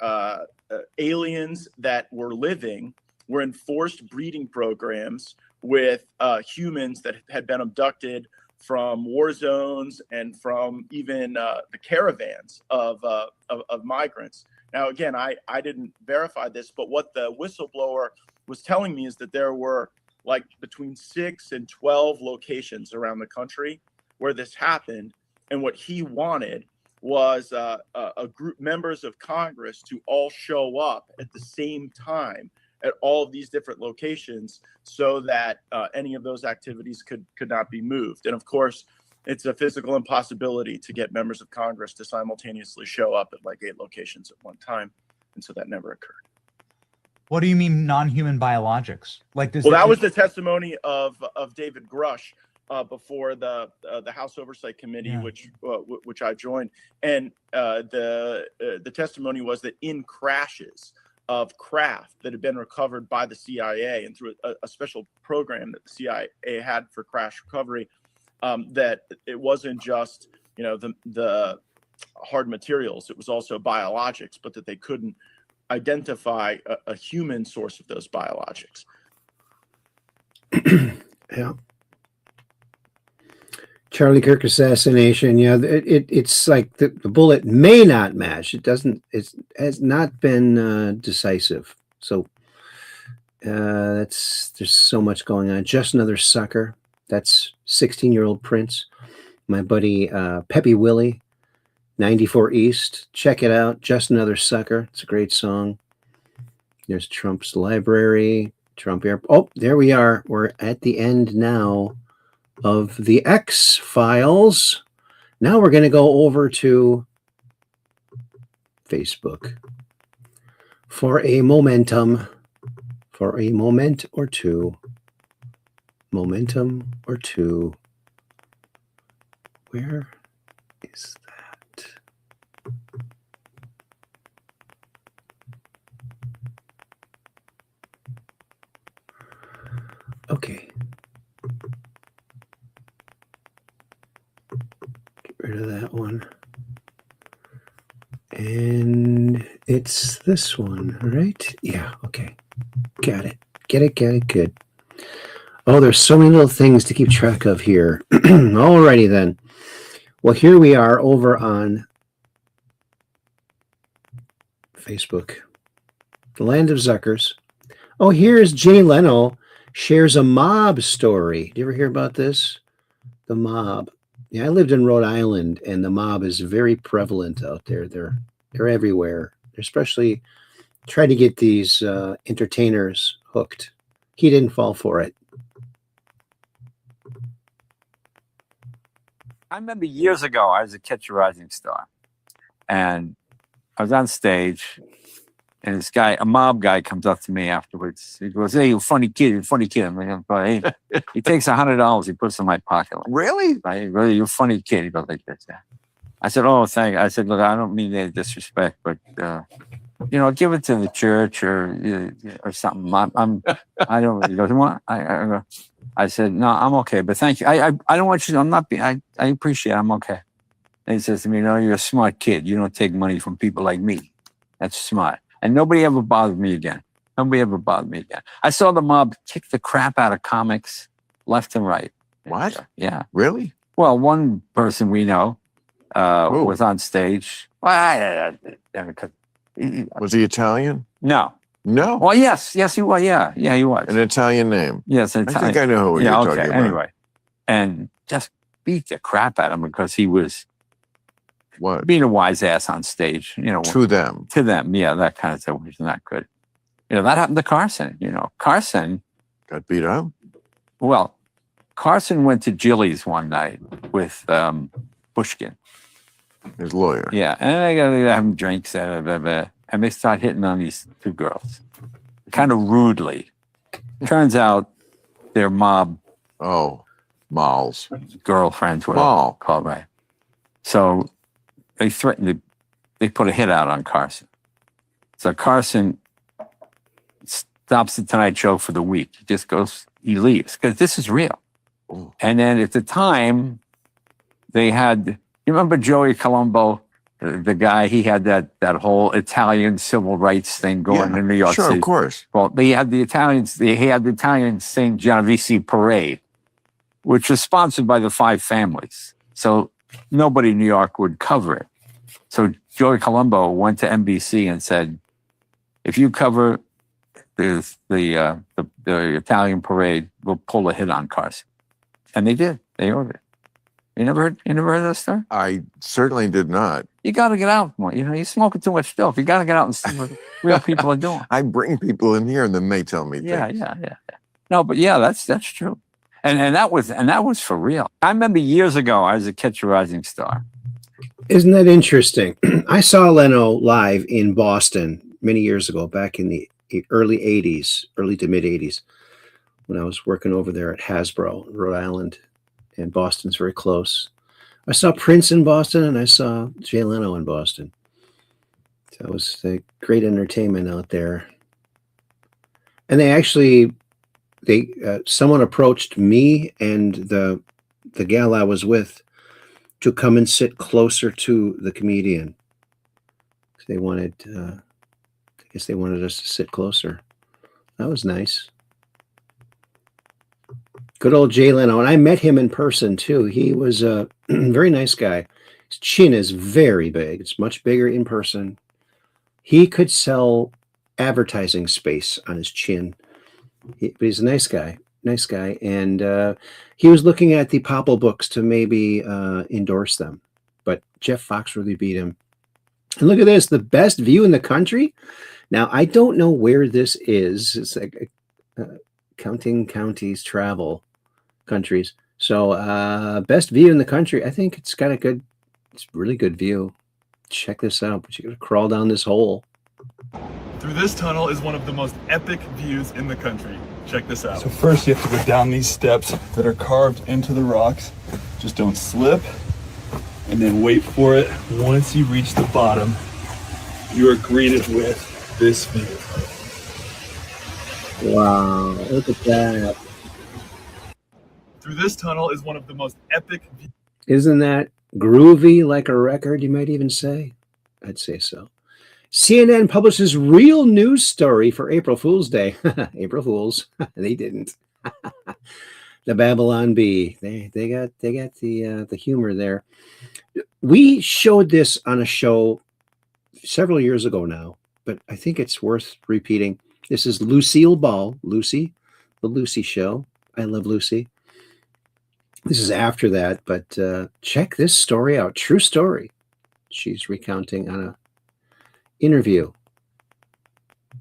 aliens that were living were in forced breeding programs with humans that had been abducted from war zones and from even the caravans of migrants. Now, again, I didn't verify this, but what the whistleblower was telling me is that there were like between 6 and 12 locations around the country where this happened. And what he wanted was a group, members of Congress, to all show up at the same time at all of these different locations so that any of those activities could not be moved. And of course, it's a physical impossibility to get members of Congress to simultaneously show up at like 8 locations at one time. And so that never occurred. What do you mean non-human biologics? Like this? Well, that was the testimony of David Grush before the House Oversight Committee, which I joined, and the testimony was that in crashes of craft that had been recovered by the CIA and through a special program that the CIA had for crash recovery, that it wasn't just the hard materials, it was also biologics, but that they couldn't identify a human source of those biologics. Yeah. Charlie Kirk assassination. Yeah, it's like the bullet may not match. It has not been decisive. So there's so much going on. Just Another Sucker. That's 16-year-old Prince. My buddy Peppy Willie, 94 East. Check it out. Just Another Sucker. It's a great song. There's Trump's Library. Trump Air. Oh, there we are. We're at the end now of the X-Files. Now we're going to go over to Facebook for a moment or two. Momentum or two. Where is that? Okay. Get rid of that one. And it's this one, right? Yeah, okay. Got it. Get it, good. Oh, there's so many little things to keep track of here. Alrighty then. Well, here we are over on Facebook. The Land of Zuckers. Oh, here's Jay Leno shares a mob story. Do you ever hear about this? The mob. Yeah, I lived in Rhode Island, and the mob is very prevalent out there. They're everywhere. They're especially trying to get these entertainers hooked. He didn't fall for it. I remember years ago, I was a Catch a Rising Star, and I was on stage, and this guy, a mob guy, comes up to me afterwards. He goes, "Hey, you funny kid, you funny kid." I'm like, "Hey." He takes $100, he puts it in my pocket. Like, really? Really, you're a funny kid. He goes like this. Yeah. I said, "Oh, thank you." I said, "Look, I don't mean any disrespect, but give it to the church or something. I don't." He goes, "What?" I said, "No, I'm okay, but thank you. I don't want you to, I'm not being, I appreciate it. I'm okay." And he says to me, "No, you're a smart kid. You don't take money from people like me. That's smart." And nobody ever bothered me again. I saw the mob kick the crap out of comics left and right. What? Yeah. Really? Well, one person we know was on stage. Was he Italian? No. No. Well, yes, he was. Yeah, he was. An Italian name. Yes, I think I know who you're talking about. Anyway, and just beat the crap out of him because he was being a wise ass on stage. To them, yeah, that kind of stuff was not good. That happened to Carson. Carson got beat up. Well, Carson went to Jilly's one night with Pushkin, his lawyer. Yeah, and they got having drinks, and they start hitting on these two girls, kind of rudely. Turns out they're mob. Oh, Mal's girlfriends. Mal. Called right. So they threatened to. They put a hit out on Carson. So Carson stops the Tonight Show for the week. He just goes, he leaves because this is real. And then at the time, they had, you remember Joey Colombo, the guy, he had that whole Italian civil rights thing going in New York sure, City. of course. Well, he had the Italians sing Genovese Parade, which was sponsored by the Five Families. So nobody in New York would cover it. So Joey Colombo went to NBC and said, if you cover the Italian parade, we'll pull a hit on Carson. And they did. They ordered it. You never heard that story? I certainly did not. You got to get out more. You know, you're smoking too much stuff. You got to get out and see what real people are doing. I bring people in here and then they tell me things. Yeah. No, but yeah, that's true. And that was for real. I remember years ago, I was a Catch a Rising Star. Isn't that interesting? I saw Leno live in Boston many years ago, back in the early 80s, early to mid 80s, when I was working over there at Hasbro, Rhode Island, and Boston's very close. I saw Prince in Boston and I saw Jay Leno in Boston. So it was a great entertainment out there. And someone approached me and the gal I was with to come and sit closer to the comedian. They wanted, I guess they wanted us to sit closer. That was nice. Good old Jay Leno. And I met him in person too. He was a very nice guy. His chin is very big. It's much bigger in person. He could sell advertising space on his chin. But he's a nice guy. And he was looking at the Popple books to maybe endorse them. But Jeff Foxworthy beat him. And look at this, the best view in the country. Now, I don't know where this is. It's like counting counties, travel countries. So best view in the country. I think it's really good view. Check this out, but you got to crawl down this hole. Through this tunnel is one of the most epic views in the country. Check this out. So first you have to go down these steps that are carved into the rocks. Just don't slip, and then wait for it. Once you reach the bottom, you are greeted with this view. Wow, look at that. Through this tunnel is one of the most epic views. Isn't that groovy like a record, you might even say? I'd say so. CNN publishes real news story for April Fool's Day. April Fools. They didn't. The Babylon Bee. They got the humor there. We showed this on a show several years ago now, but I think it's worth repeating. This is Lucille Ball, Lucy, the Lucy Show. I love Lucy. This is after that, but check this story out. True story. She's recounting on a interview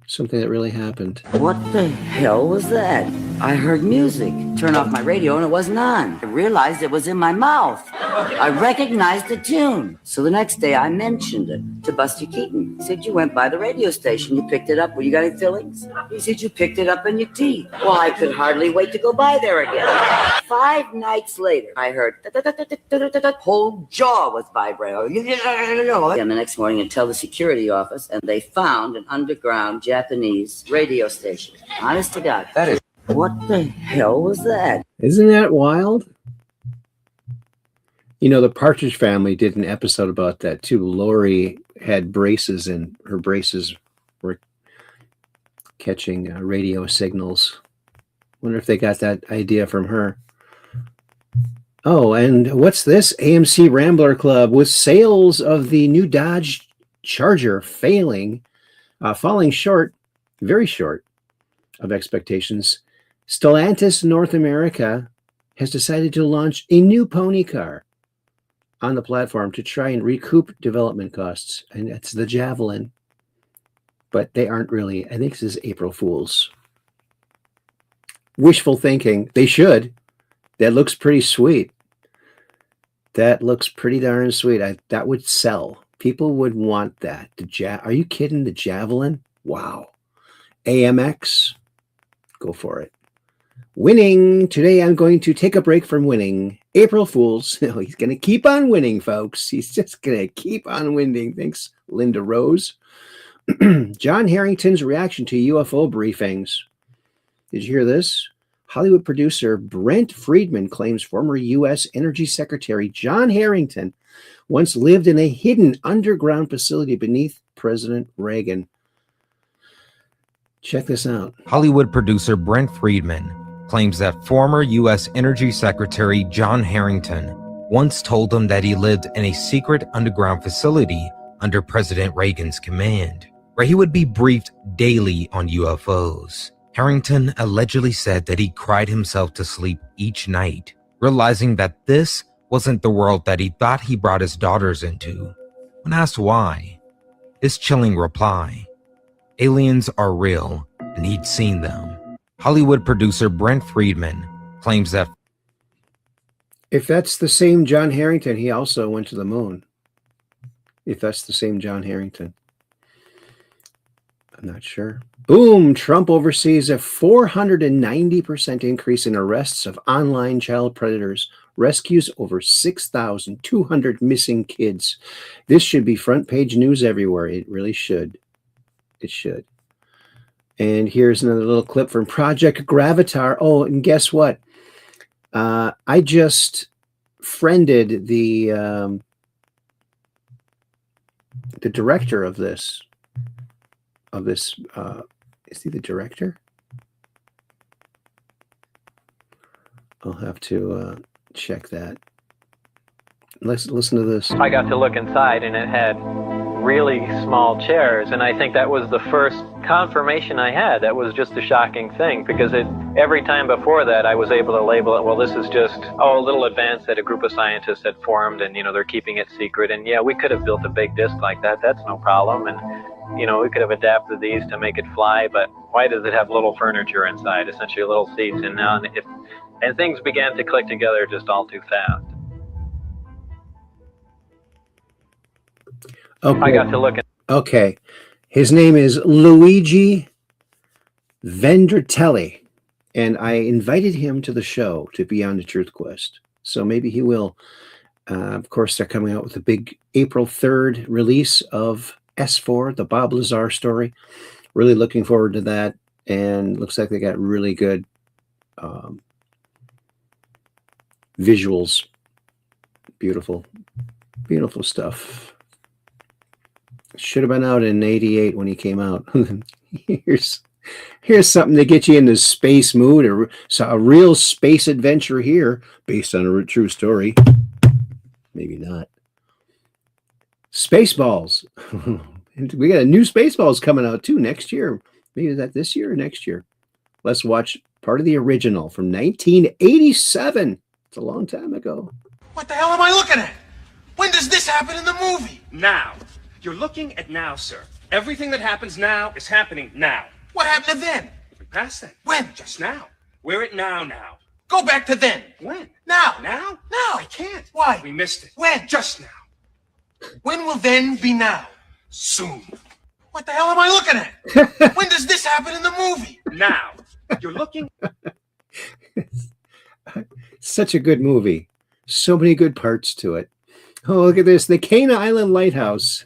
something that really happened. What the hell was that? I heard music. Turned off my radio and it wasn't on. I realized it was in my mouth. I recognized the tune. So the next day I mentioned it to Buster Keaton. He said, you went by the radio station. You picked it up. Well, you got any fillings? He said, you picked it up in your teeth. Well, I could hardly wait to go by there again. 5 nights later, I heard whole jaw was vibrating. And the next morning I tell the security office and they found an underground Japanese radio station. Honest to God. That is. What the hell was that? Isn't that wild? You know, the Partridge Family did an episode about that too. Lori had braces and her braces were catching radio signals. Wonder if they got that idea from her. Oh, and what's this? AMC Rambler Club with sales of the new Dodge Charger falling short, very short of expectations. Stellantis North America has decided to launch a new pony car on the platform to try and recoup development costs. And it's the Javelin. But they aren't really. I think this is April Fool's. Wishful thinking. They should. That looks pretty sweet. That looks pretty darn sweet. That would sell. People would want that. Are you kidding? The Javelin? Wow. AMX? Go for it. Winning. Today I'm going to take a break from winning. April Fools. No, he's going to keep on winning, folks. He's just going to keep on winning. Thanks, Linda Rose. John Harrington's reaction to UFO briefings. Did you hear this? Hollywood producer Brent Friedman claims former U.S. Energy Secretary John Harrington once lived in a hidden underground facility beneath President Reagan. Check this out. Hollywood producer Brent Friedman claims that former U.S. Energy Secretary John Harrington once told him that he lived in a secret underground facility under President Reagan's command, where he would be briefed daily on UFOs. Harrington allegedly said that he cried himself to sleep each night, realizing that this wasn't the world that he thought he brought his daughters into. When asked why, his chilling reply: aliens are real, and he'd seen them. Hollywood producer Brent Friedman claims that if that's the same John Harrington, he also went to the moon. If that's the same John Harrington. I'm not sure. Boom! Trump oversees a 490% increase in arrests of online child predators, rescues over 6,200 missing kids. This should be front page news everywhere. It really should. It should. And here's another little clip from Project Gravatar. Oh, and guess what? I just friended the director of this. Is he the director? I'll have to check that. Let's listen to this. I got to look inside, and it had really small chairs, and I think that was the first confirmation I had. That was just a shocking thing, because every time before that I was able to label it, well, this is just a little advance that a group of scientists had formed, and they're keeping it secret, and yeah, we could have built a big disc like that, that's no problem, and we could have adapted these to make it fly, but why does it have little furniture inside, essentially little seats? And now and things began to click together just all too fast. Okay. I got to look at. Okay. His name is Luigi Vendratelli, and I invited him to the show to be on the Truth Quest. So maybe he will. Of course, they're coming out with a big April 3rd release of S4, the Bob Lazar story. Really looking forward to that. And looks like they got really good visuals. Beautiful, beautiful stuff. Should have been out in '88 when he came out. Here's something to get you in the space mood. A real space adventure here, based on a true story. Maybe not. Spaceballs. We got a new Spaceballs coming out too next year. Maybe is that this year or next year? Let's watch part of the original from 1987. It's a long time ago. What the hell am I looking at? When does this happen in the movie? Now. You're looking at now, sir. Everything that happens now is happening now. What happened to then? We passed that. When? Just now. We're at now. Go back to then. When? Now. Now? Now. I can't. Why? We missed it. When? Just now. When will then be now? Soon. What the hell am I looking at? When does this happen in the movie? Now. You're looking. Such a good movie. So many good parts to it. Oh, look at this. The Cana Island Lighthouse.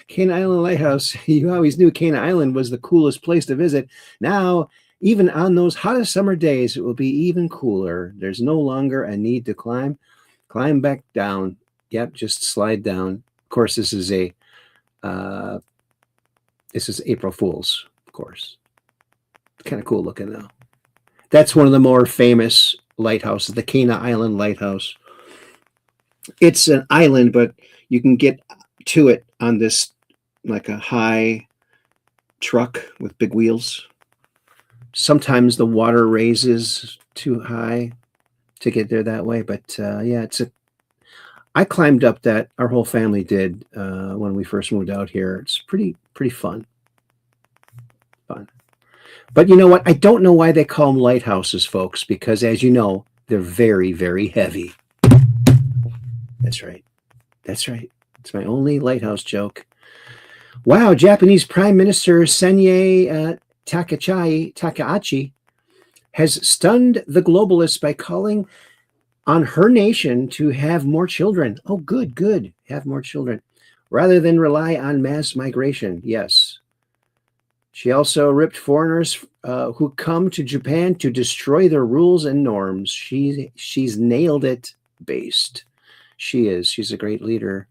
Cana Island Lighthouse. You always knew Cana Island was the coolest place to visit. Now, even on those hottest summer days, it will be even cooler. There's no longer a need to climb back down. Yep, just slide down. Of course, this is April Fool's, of course. Kind of cool looking though. That's one of the more famous lighthouses, the Cana Island Lighthouse. It's an island, but you can get to it on this like a high truck with big wheels. Sometimes the water raises too high to get there that way, but yeah, I climbed up that. Our whole family did when we first moved out here. It's pretty fun. But you know what? I don't know why they call them lighthouses, folks, because as you know, they're very, very heavy. That's right. That's right. It's my only lighthouse joke. Wow, Japanese Prime Minister Sanye Takaichi has stunned the globalists by calling on her nation to have more children. Oh, good. Have more children. rather than rely on mass migration. Yes. She also ripped foreigners who come to Japan to destroy their rules and norms. She's nailed it based. She's a great leader.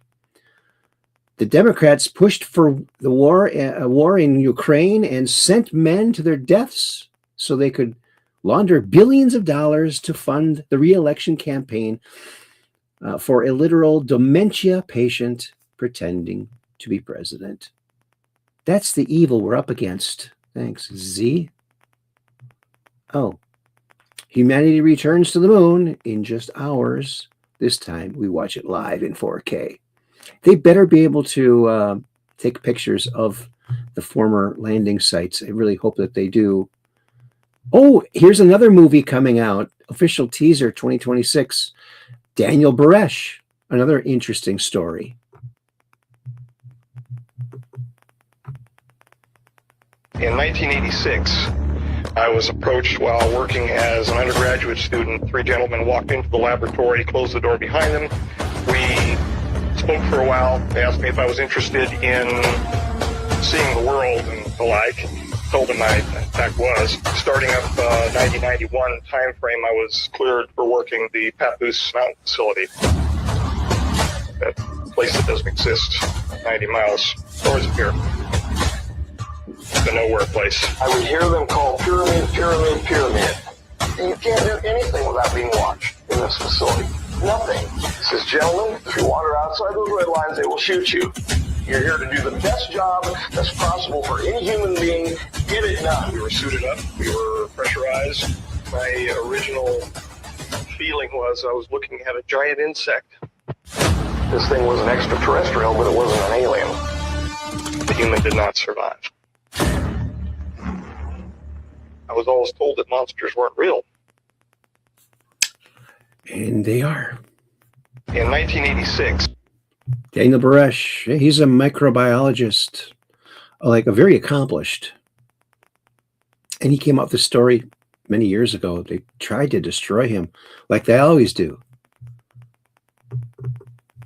The Democrats pushed for the war in Ukraine and sent men to their deaths so they could launder billions of dollars to fund the re-election campaign for a literal dementia patient pretending to be president. That's the evil we're up against. Thanks, Z. Oh, humanity returns to the moon in just hours. This time we watch it live in 4K. They better be able to take pictures of the former landing sites. I really hope that they do. Oh, here's another movie coming out. Official teaser 2026. Daniel Baresh. Another interesting story. In 1986, I was approached while working as an undergraduate student. Three gentlemen walked into the laboratory, closed the door behind them. We spoke for a while. They asked me if I was interested in seeing the world and the like. Told them I, in fact, was. Starting up 1991 time frame, I was cleared for working the Papoose Mountain facility. That place that doesn't exist, 90 miles north of here. The nowhere place. I would hear them call pyramid, pyramid, pyramid. And you can't do anything without being watched in this facility. Nothing. It says, gentlemen, if you wander outside those red lines, they will shoot you. You're here to do the best job that's possible for any human being. Get it done. We were suited up. We were pressurized. My original feeling was I was looking at a giant insect. This thing was an extraterrestrial, but it wasn't an alien. The human did not survive. I was always told that monsters weren't real. And they are. In 1986. Daniel Baresh, he's a microbiologist, like a very accomplished. And he came up with this story many years ago. They tried to destroy him, like they always do.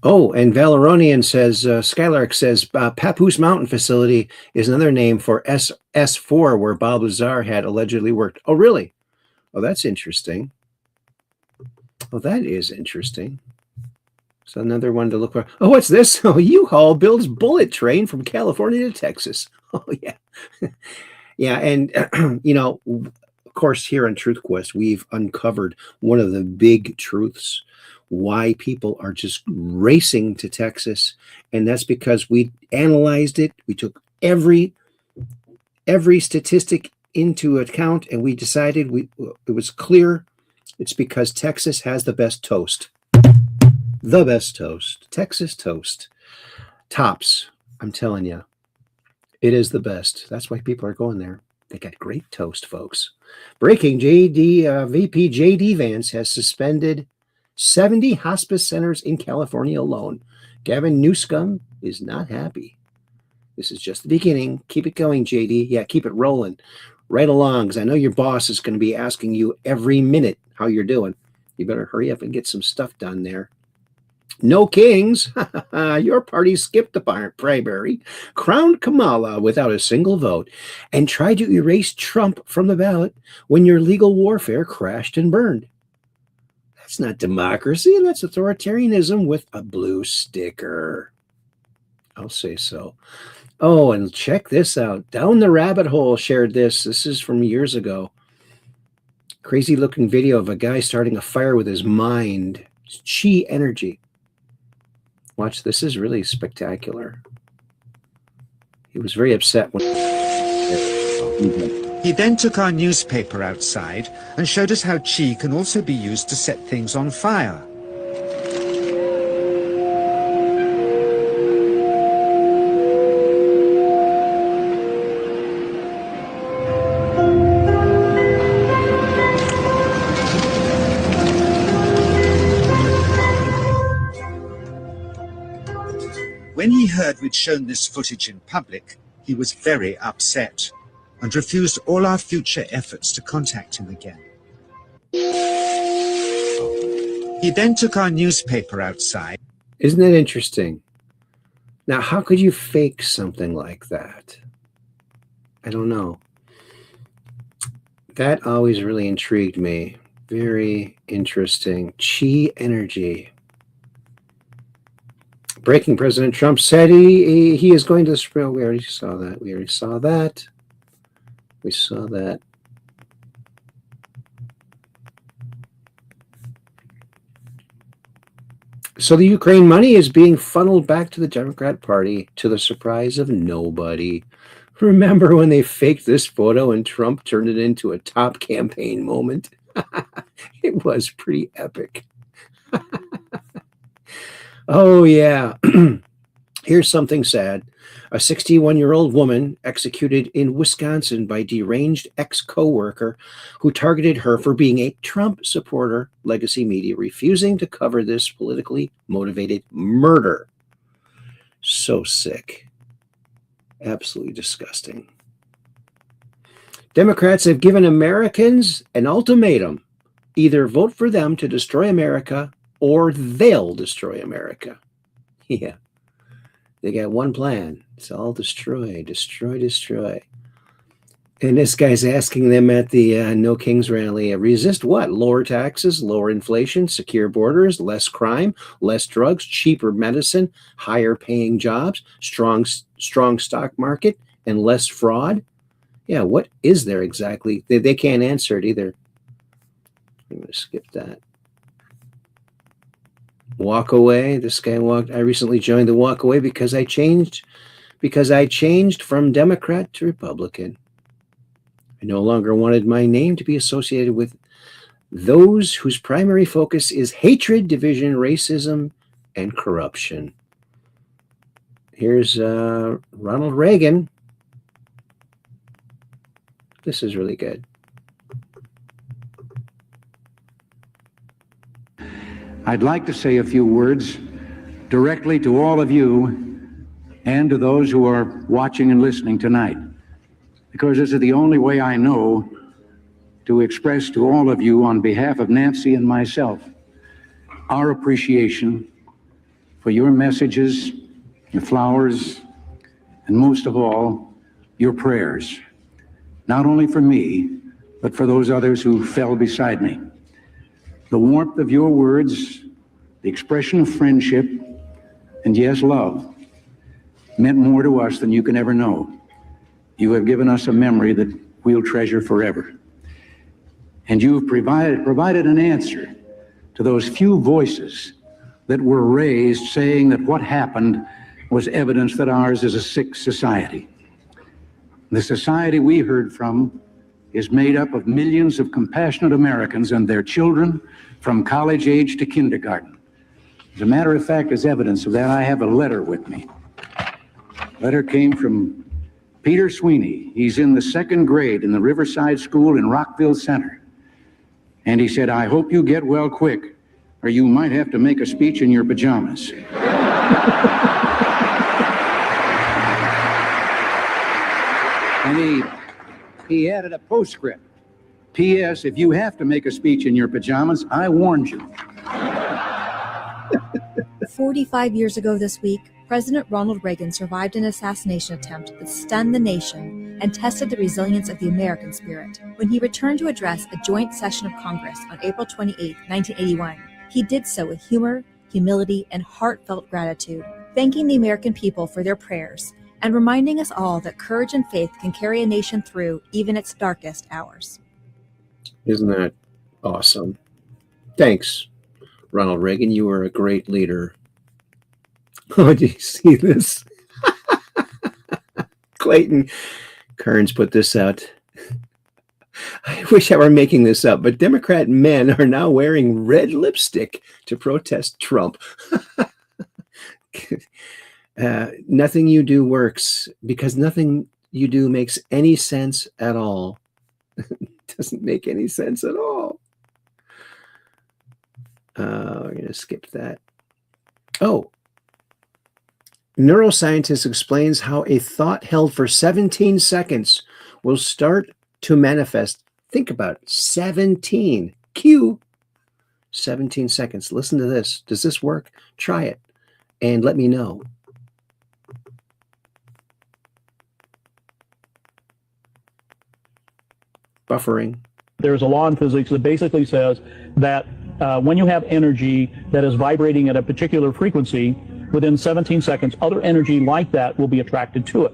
Oh, and Valeronian says, Skylark says, Papoose Mountain Facility is another name for S4, where Bob Lazar had allegedly worked. Oh, really? Oh, that's interesting. Oh, that is interesting. So another one to look for. Oh, what's this? Oh, U-Haul builds bullet train from California to Texas. Oh, yeah. Yeah, and, you know, of course, here on Truth Quest, we've uncovered one of the big truths, why people are just racing to Texas. And that's because we analyzed it. We took every statistic into account, and we decided it was clear it's because Texas has the best toast. The best toast. Texas toast. Tops. I'm telling you. It is the best. That's why people are going there. They got great toast, folks. Breaking, VP JD Vance has suspended 70 hospice centers in California alone. Gavin Newsom is not happy. This is just the beginning. Keep it going, JD. Yeah, keep it rolling right along, because I know your boss is going to be asking you every minute how you're doing. You better hurry up and get some stuff done there. No kings. Your party skipped the primary, crowned Kamala without a single vote, and tried to erase Trump from the ballot when your legal warfare crashed and burned. That's not democracy, and that's authoritarianism with a blue sticker. I'll say so. Oh, and check this out. Down the Rabbit Hole shared this. This is from years ago. Crazy looking video of a guy starting a fire with his mind. It's chi energy. Watch, this is really spectacular. He was very upset when... He then took our newspaper outside and showed us how chi can also be used to set things on fire. When he heard we'd shown this footage in public, he was very upset and refused all our future efforts to contact him again. He then took our newspaper outside. Isn't that interesting? Now, how could you fake something like that? I don't know. That always really intrigued me. Very interesting. Chi energy. Breaking President Trump said he is going to spread. We already saw that. We saw that. So the Ukraine money is being funneled back to the Democrat Party to the surprise of nobody. Remember when they faked this photo and Trump turned it into a top campaign moment? It was pretty epic. Oh, yeah. Here's something sad. A 61-year-old woman executed in Wisconsin by deranged ex-coworker who targeted her for being a Trump supporter, legacy media refusing to cover this politically motivated murder. So sick. Absolutely disgusting. Democrats have given Americans an ultimatum. Either vote for them to destroy America or they'll destroy America. Yeah. They got one plan. It's all destroy, destroy, destroy. And this guy's asking them at the No Kings rally, resist what? Lower taxes, lower inflation, secure borders, less crime, less drugs, cheaper medicine, higher paying jobs, strong stock market, and less fraud? Yeah, what is there exactly? They can't answer it either. I'm going to skip that. Walk away. This guy walked. I recently joined the walk away because I changed from Democrat to Republican. I no longer wanted my name to be associated with those whose primary focus is hatred, division, racism, and corruption. Here's Ronald Reagan. This is really good. I'd like to say a few words directly to all of you and to those who are watching and listening tonight, because this is the only way I know to express to all of you on behalf of Nancy and myself our appreciation for your messages, your flowers, and most of all, your prayers, not only for me, but for those others who fell beside me. The warmth of your words, the expression of friendship, and yes, love, meant more to us than you can ever know. You have given us a memory that we'll treasure forever. And you have provided an answer to those few voices that were raised saying that what happened was evidence that ours is a sick society. The society we heard from is made up of millions of compassionate Americans and their children from college age to kindergarten. As a matter of fact, as evidence of that, I have a letter with me. The letter came from Peter Sweeney. He's in the 2nd grade in the Riverside School in Rockville Center. And he said, I hope you get well quick, or you might have to make a speech in your pajamas. And he added a postscript. P.S. If you have to make a speech in your pajamas, I warned you. 45 years ago this week, President Ronald Reagan survived an assassination attempt that stunned the nation and tested the resilience of the American spirit. When he returned to address a joint session of Congress on April 28, 1981, he did so with humor, humility, and heartfelt gratitude, thanking the American people for their prayers and reminding us all that courage and faith can carry a nation through even its darkest hours. Isn't that awesome? Thanks, Ronald Reagan. You were a great leader. Oh, do you see this? Clayton Kearns put this out. I wish I were making this up, but Democrat men are now wearing red lipstick to protest Trump. Nothing you do works because nothing you do makes any sense at all. Doesn't make any sense at all. We're going to skip that. Oh. Neuroscientist explains how a thought held for 17 seconds will start to manifest. Think about it. 17. Cue 17 seconds. Listen to this. Does this work? Try it and let me know. buffering. There's a law in physics that basically says that when you have energy that is vibrating at a particular frequency, within 17 seconds, other energy like that will be attracted to it.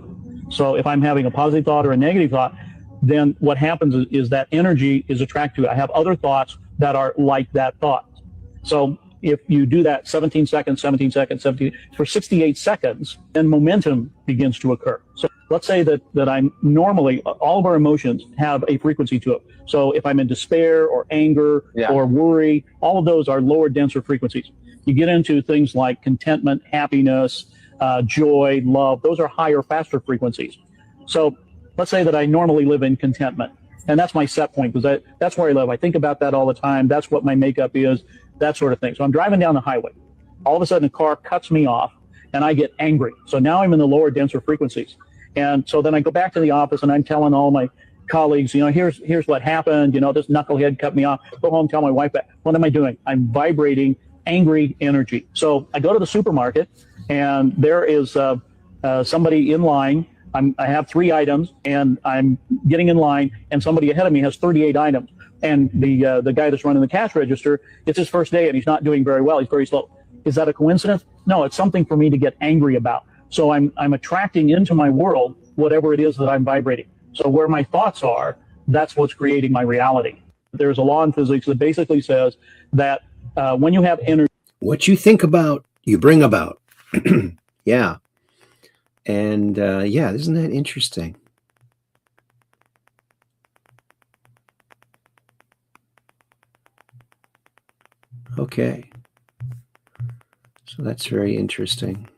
So if I'm having a positive thought or a negative thought, then what happens is that energy is attracted to it. I have other thoughts that are like that thought. So if you do that 17 seconds, 17 seconds, 17, for 68 seconds, then momentum begins to occur. So let's say that I'm normally, all of our emotions have a frequency to it. So if I'm in despair or anger or worry, all of those are lower, denser frequencies. You get into things like contentment, happiness, joy, love. Those are higher, faster frequencies. So let's say that I normally live in contentment. And that's my set point, because that's where I live. I think about that all the time. That's what my makeup is, that sort of thing. So I'm driving down the highway. All of a sudden, a car cuts me off, and I get angry. So now I'm in the lower, denser frequencies. And so then I go back to the office, and I'm telling all my colleagues, here's what happened. This knucklehead cut me off. Go home, tell my wife that. What am I doing? I'm vibrating angry energy. So I go to the supermarket, and there is somebody in line. I have 3 items, and I'm getting in line, and somebody ahead of me has 38 items. And the guy that's running the cash register, it's his first day, and he's not doing very well. He's very slow. Is that a coincidence? No, it's something for me to get angry about. So I'm attracting into my world whatever it is that I'm vibrating. So where my thoughts are, that's what's creating my reality. There's a law in physics that basically says that when you have energy, what you think about, you bring about. Yeah. And yeah, isn't that interesting? Okay. So that's very interesting.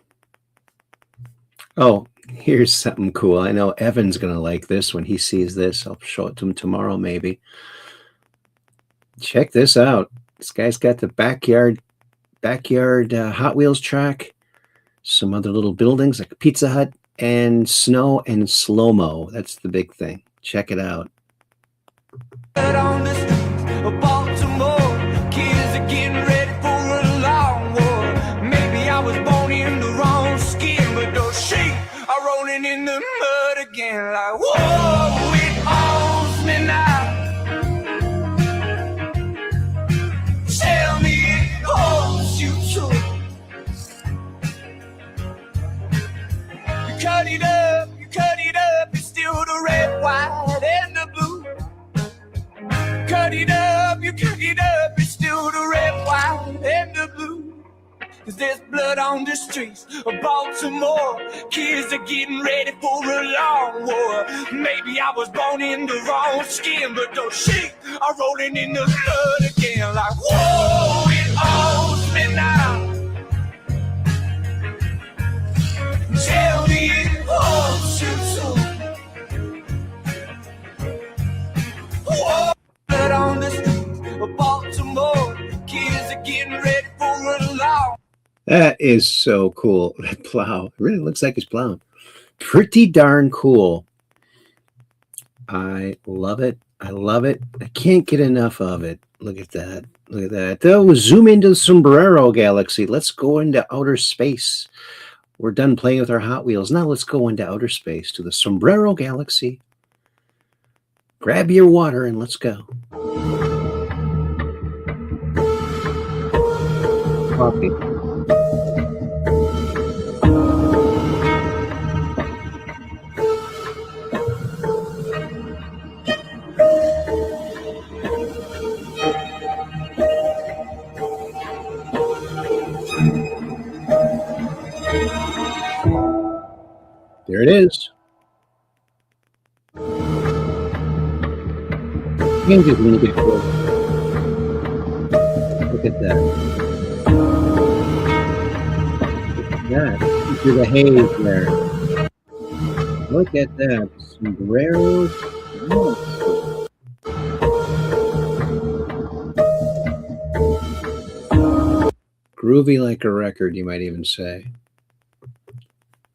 Oh, here's something cool. I know Evan's going to like this when he sees this. I'll show it to him tomorrow, maybe. Check this out. This guy's got the backyard Hot Wheels track, some other little buildings like a Pizza Hut, and snow and slow-mo. That's the big thing. Check it out. Baltimore, kids are getting ready for a long war. Maybe I was born in the wrong skin, but those sheep are rolling in the mud again. Like, whoa, it owns me now. Tell me it owns you too. You cut it up, it's still the red, white, and the blue. Cut it up, it's still the red, white, and the blue. 'Cause there's blood on the streets of Baltimore. Kids are getting ready for a long war. Maybe I was born in the wrong skin, but those sheep are rolling in the blood again. Like, whoa, it owns me now. Tell me it owns you too. Whoa. On the street of Baltimore, kids are getting ready for a long. That is so cool. That plow. It really looks like he's plowing. Pretty darn cool. I love it. I love it. I can't get enough of it. Look at that. Look at that. Oh, zoom into the Sombrero Galaxy. Let's go into outer space. We're done playing with our Hot Wheels. Now let's go into outer space to the Sombrero Galaxy. Grab your water and let's go. Coffee. There it is. Changes when you get close. Look at that. Look at that. Look at the haze there. Look at that. Sombreros. Oh. Groovy like a record, you might even say.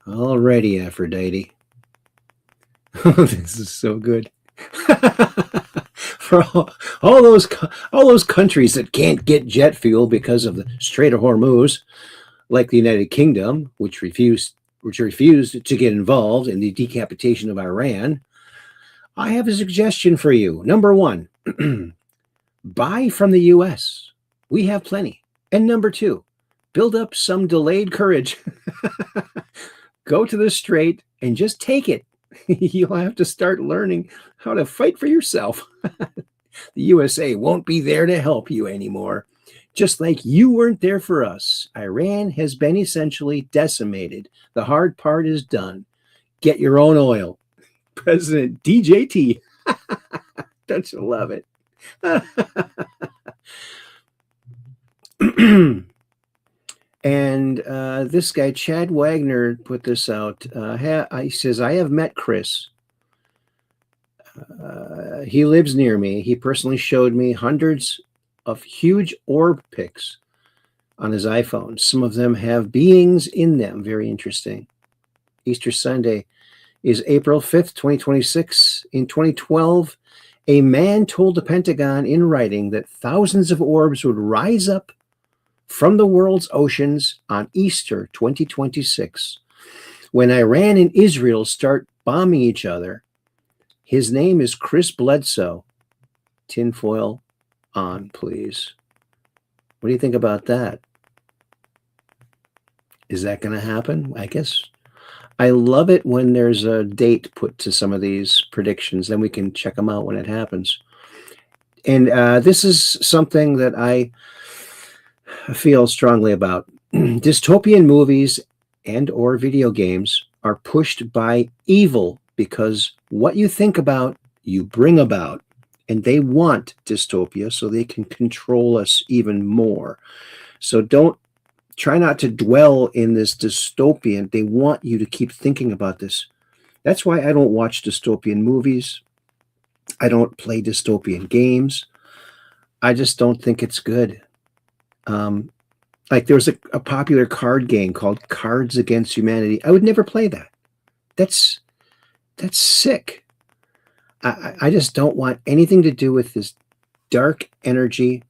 Alrighty, Aphrodite. This is so good. For all those countries that can't get jet fuel because of the Strait of Hormuz, like the United Kingdom, which refused to get involved in the decapitation of Iran, I have a suggestion for you. Number one, buy from the U.S. We have plenty. And number two, build up some delayed courage. Go to the straight and just take it. You'll have to start learning how to fight for yourself. The USA won't be there to help you anymore. Just like you weren't there for us. Iran has been essentially decimated. The hard part is done. Get your own oil. President DJT. Don't you love it? And this guy, Chad Wagner, put this out. He says, I have met Chris. He lives near me. He personally showed me hundreds of huge orb pics on his iPhone. Some of them have beings in them. Very interesting. Easter Sunday is April 5th, 2026. In 2012, a man told the Pentagon in writing that thousands of orbs would rise up from the world's oceans on Easter 2026. When Iran and Israel start bombing each other, his name is Chris Bledsoe. Tinfoil on, please. What do you think about that? Is that going to happen? I guess. I love it when there's a date put to some of these predictions. Then we can check them out when it happens. And this is something that I feel strongly about. Dystopian movies and or video games are pushed by evil because what you think about, you bring about. And they want dystopia so they can control us even more. So try not to dwell in this dystopian. They want you to keep thinking about this. That's why I don't watch dystopian movies. I don't play dystopian games. I just don't think it's good. Like there was a popular card game called Cards Against Humanity. I would never play that. That's sick. I just don't want anything to do with this dark energy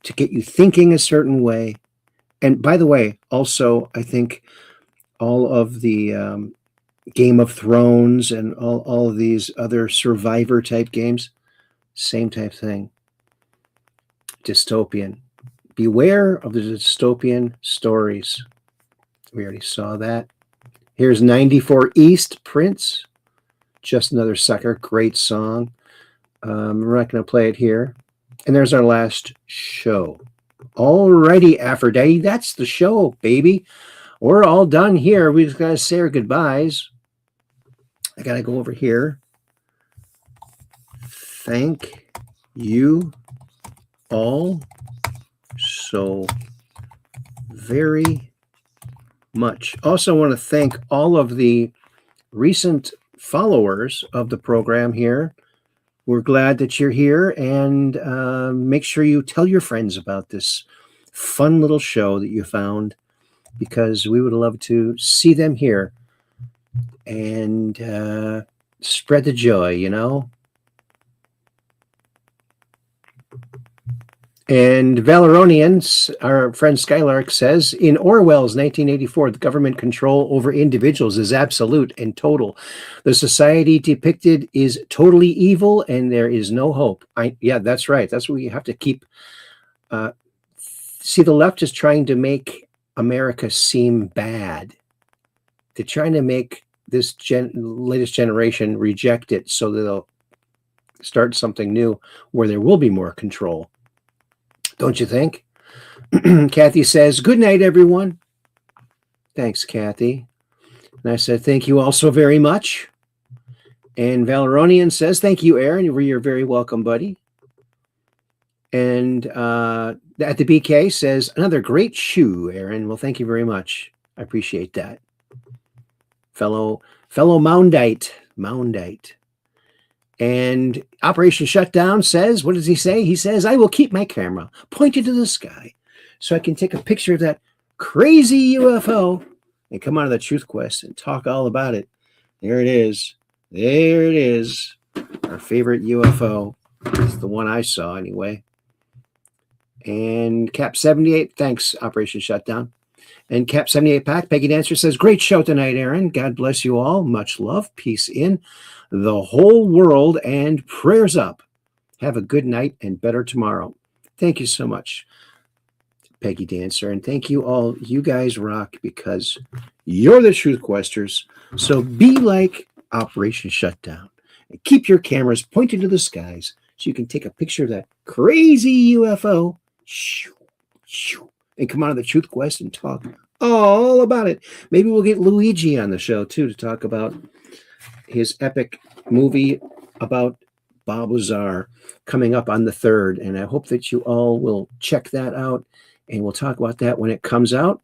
to get you thinking a certain way. And by the way, also, I think all of the Game of Thrones and all of these other survivor type games, same type thing. Dystopian. Beware of the dystopian stories. We already saw that. Here's 94 East, Prince. Just Another Sucker. Great song. We're not going to play it here. And there's our last show. Alrighty, Aphrodite. That's the show, baby. We're all done here. We just got to say our goodbyes. I got to go over here. Thank you all so very much. Also, I want to thank all of the recent followers of the program here. We're glad that you're here, and make sure you tell your friends about this fun little show that you found, because we would love to see them here and spread the joy, you know. And Valeronians, our friend Skylark says, in Orwell's 1984, the government control over individuals is absolute and total. The society depicted is totally evil, and there is no hope. Yeah, that's right. That's what we have to keep. See, the left is trying to make America seem bad. They're trying to make this latest generation reject it so that they'll start something new where there will be more control. Don't you think? Kathy says, good night, everyone. Thanks, Kathy. And I said, thank you all so very much. And Valeronian says, thank you, Aaron. You're very welcome, buddy. And at the BK says, another great shoe, Aaron. Well, thank you very much. I appreciate that. Fellow Moundite. And Operation Shutdown says, what does he say? He says, I will keep my camera pointed to the sky so I can take a picture of that crazy UFO and come out of the Truth Quest and talk all about it. There it is. There it is. Our favorite UFO. It's the one I saw anyway. And Cap 78, thanks, Operation Shutdown. And Cap 78 Pack, Peggy Dancer says, great show tonight, Aaron. God bless you all. Much love. Peace in the whole world and prayers up. Have a good night and better tomorrow. Thank you so much, Peggy Dancer. And thank you all. You guys rock because you're the Truth Questers. So be like Operation Shutdown and keep your cameras pointed to the skies so you can take a picture of that crazy UFO and come out of the Truth Quest and talk all about it. Maybe we'll get Luigi on the show too to talk about his epic movie about Bob Lazar coming up on the 3rd. And I hope that you all will check that out, and we'll talk about that when it comes out.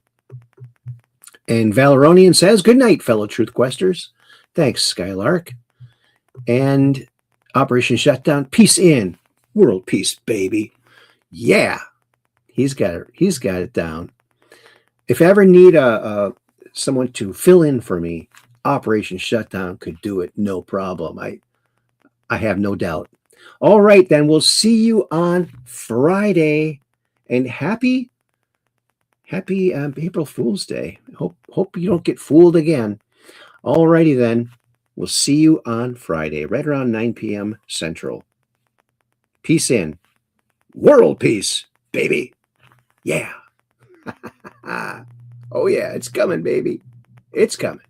And Valeronian says, good night, fellow Truth Questers. Thanks, Skylark. And Operation Shutdown, peace in. World peace, baby. Yeah. He's got it down. If I ever need someone to fill in for me, Operation Shutdown could do it, no problem. I have no doubt. All right, then we'll see you on Friday, and happy April Fool's Day. Hope you don't get fooled again. All righty then, we'll see you on Friday, right around 9 p.m. Central. Peace in. World peace, baby. Yeah. Oh yeah, it's coming, baby. It's coming.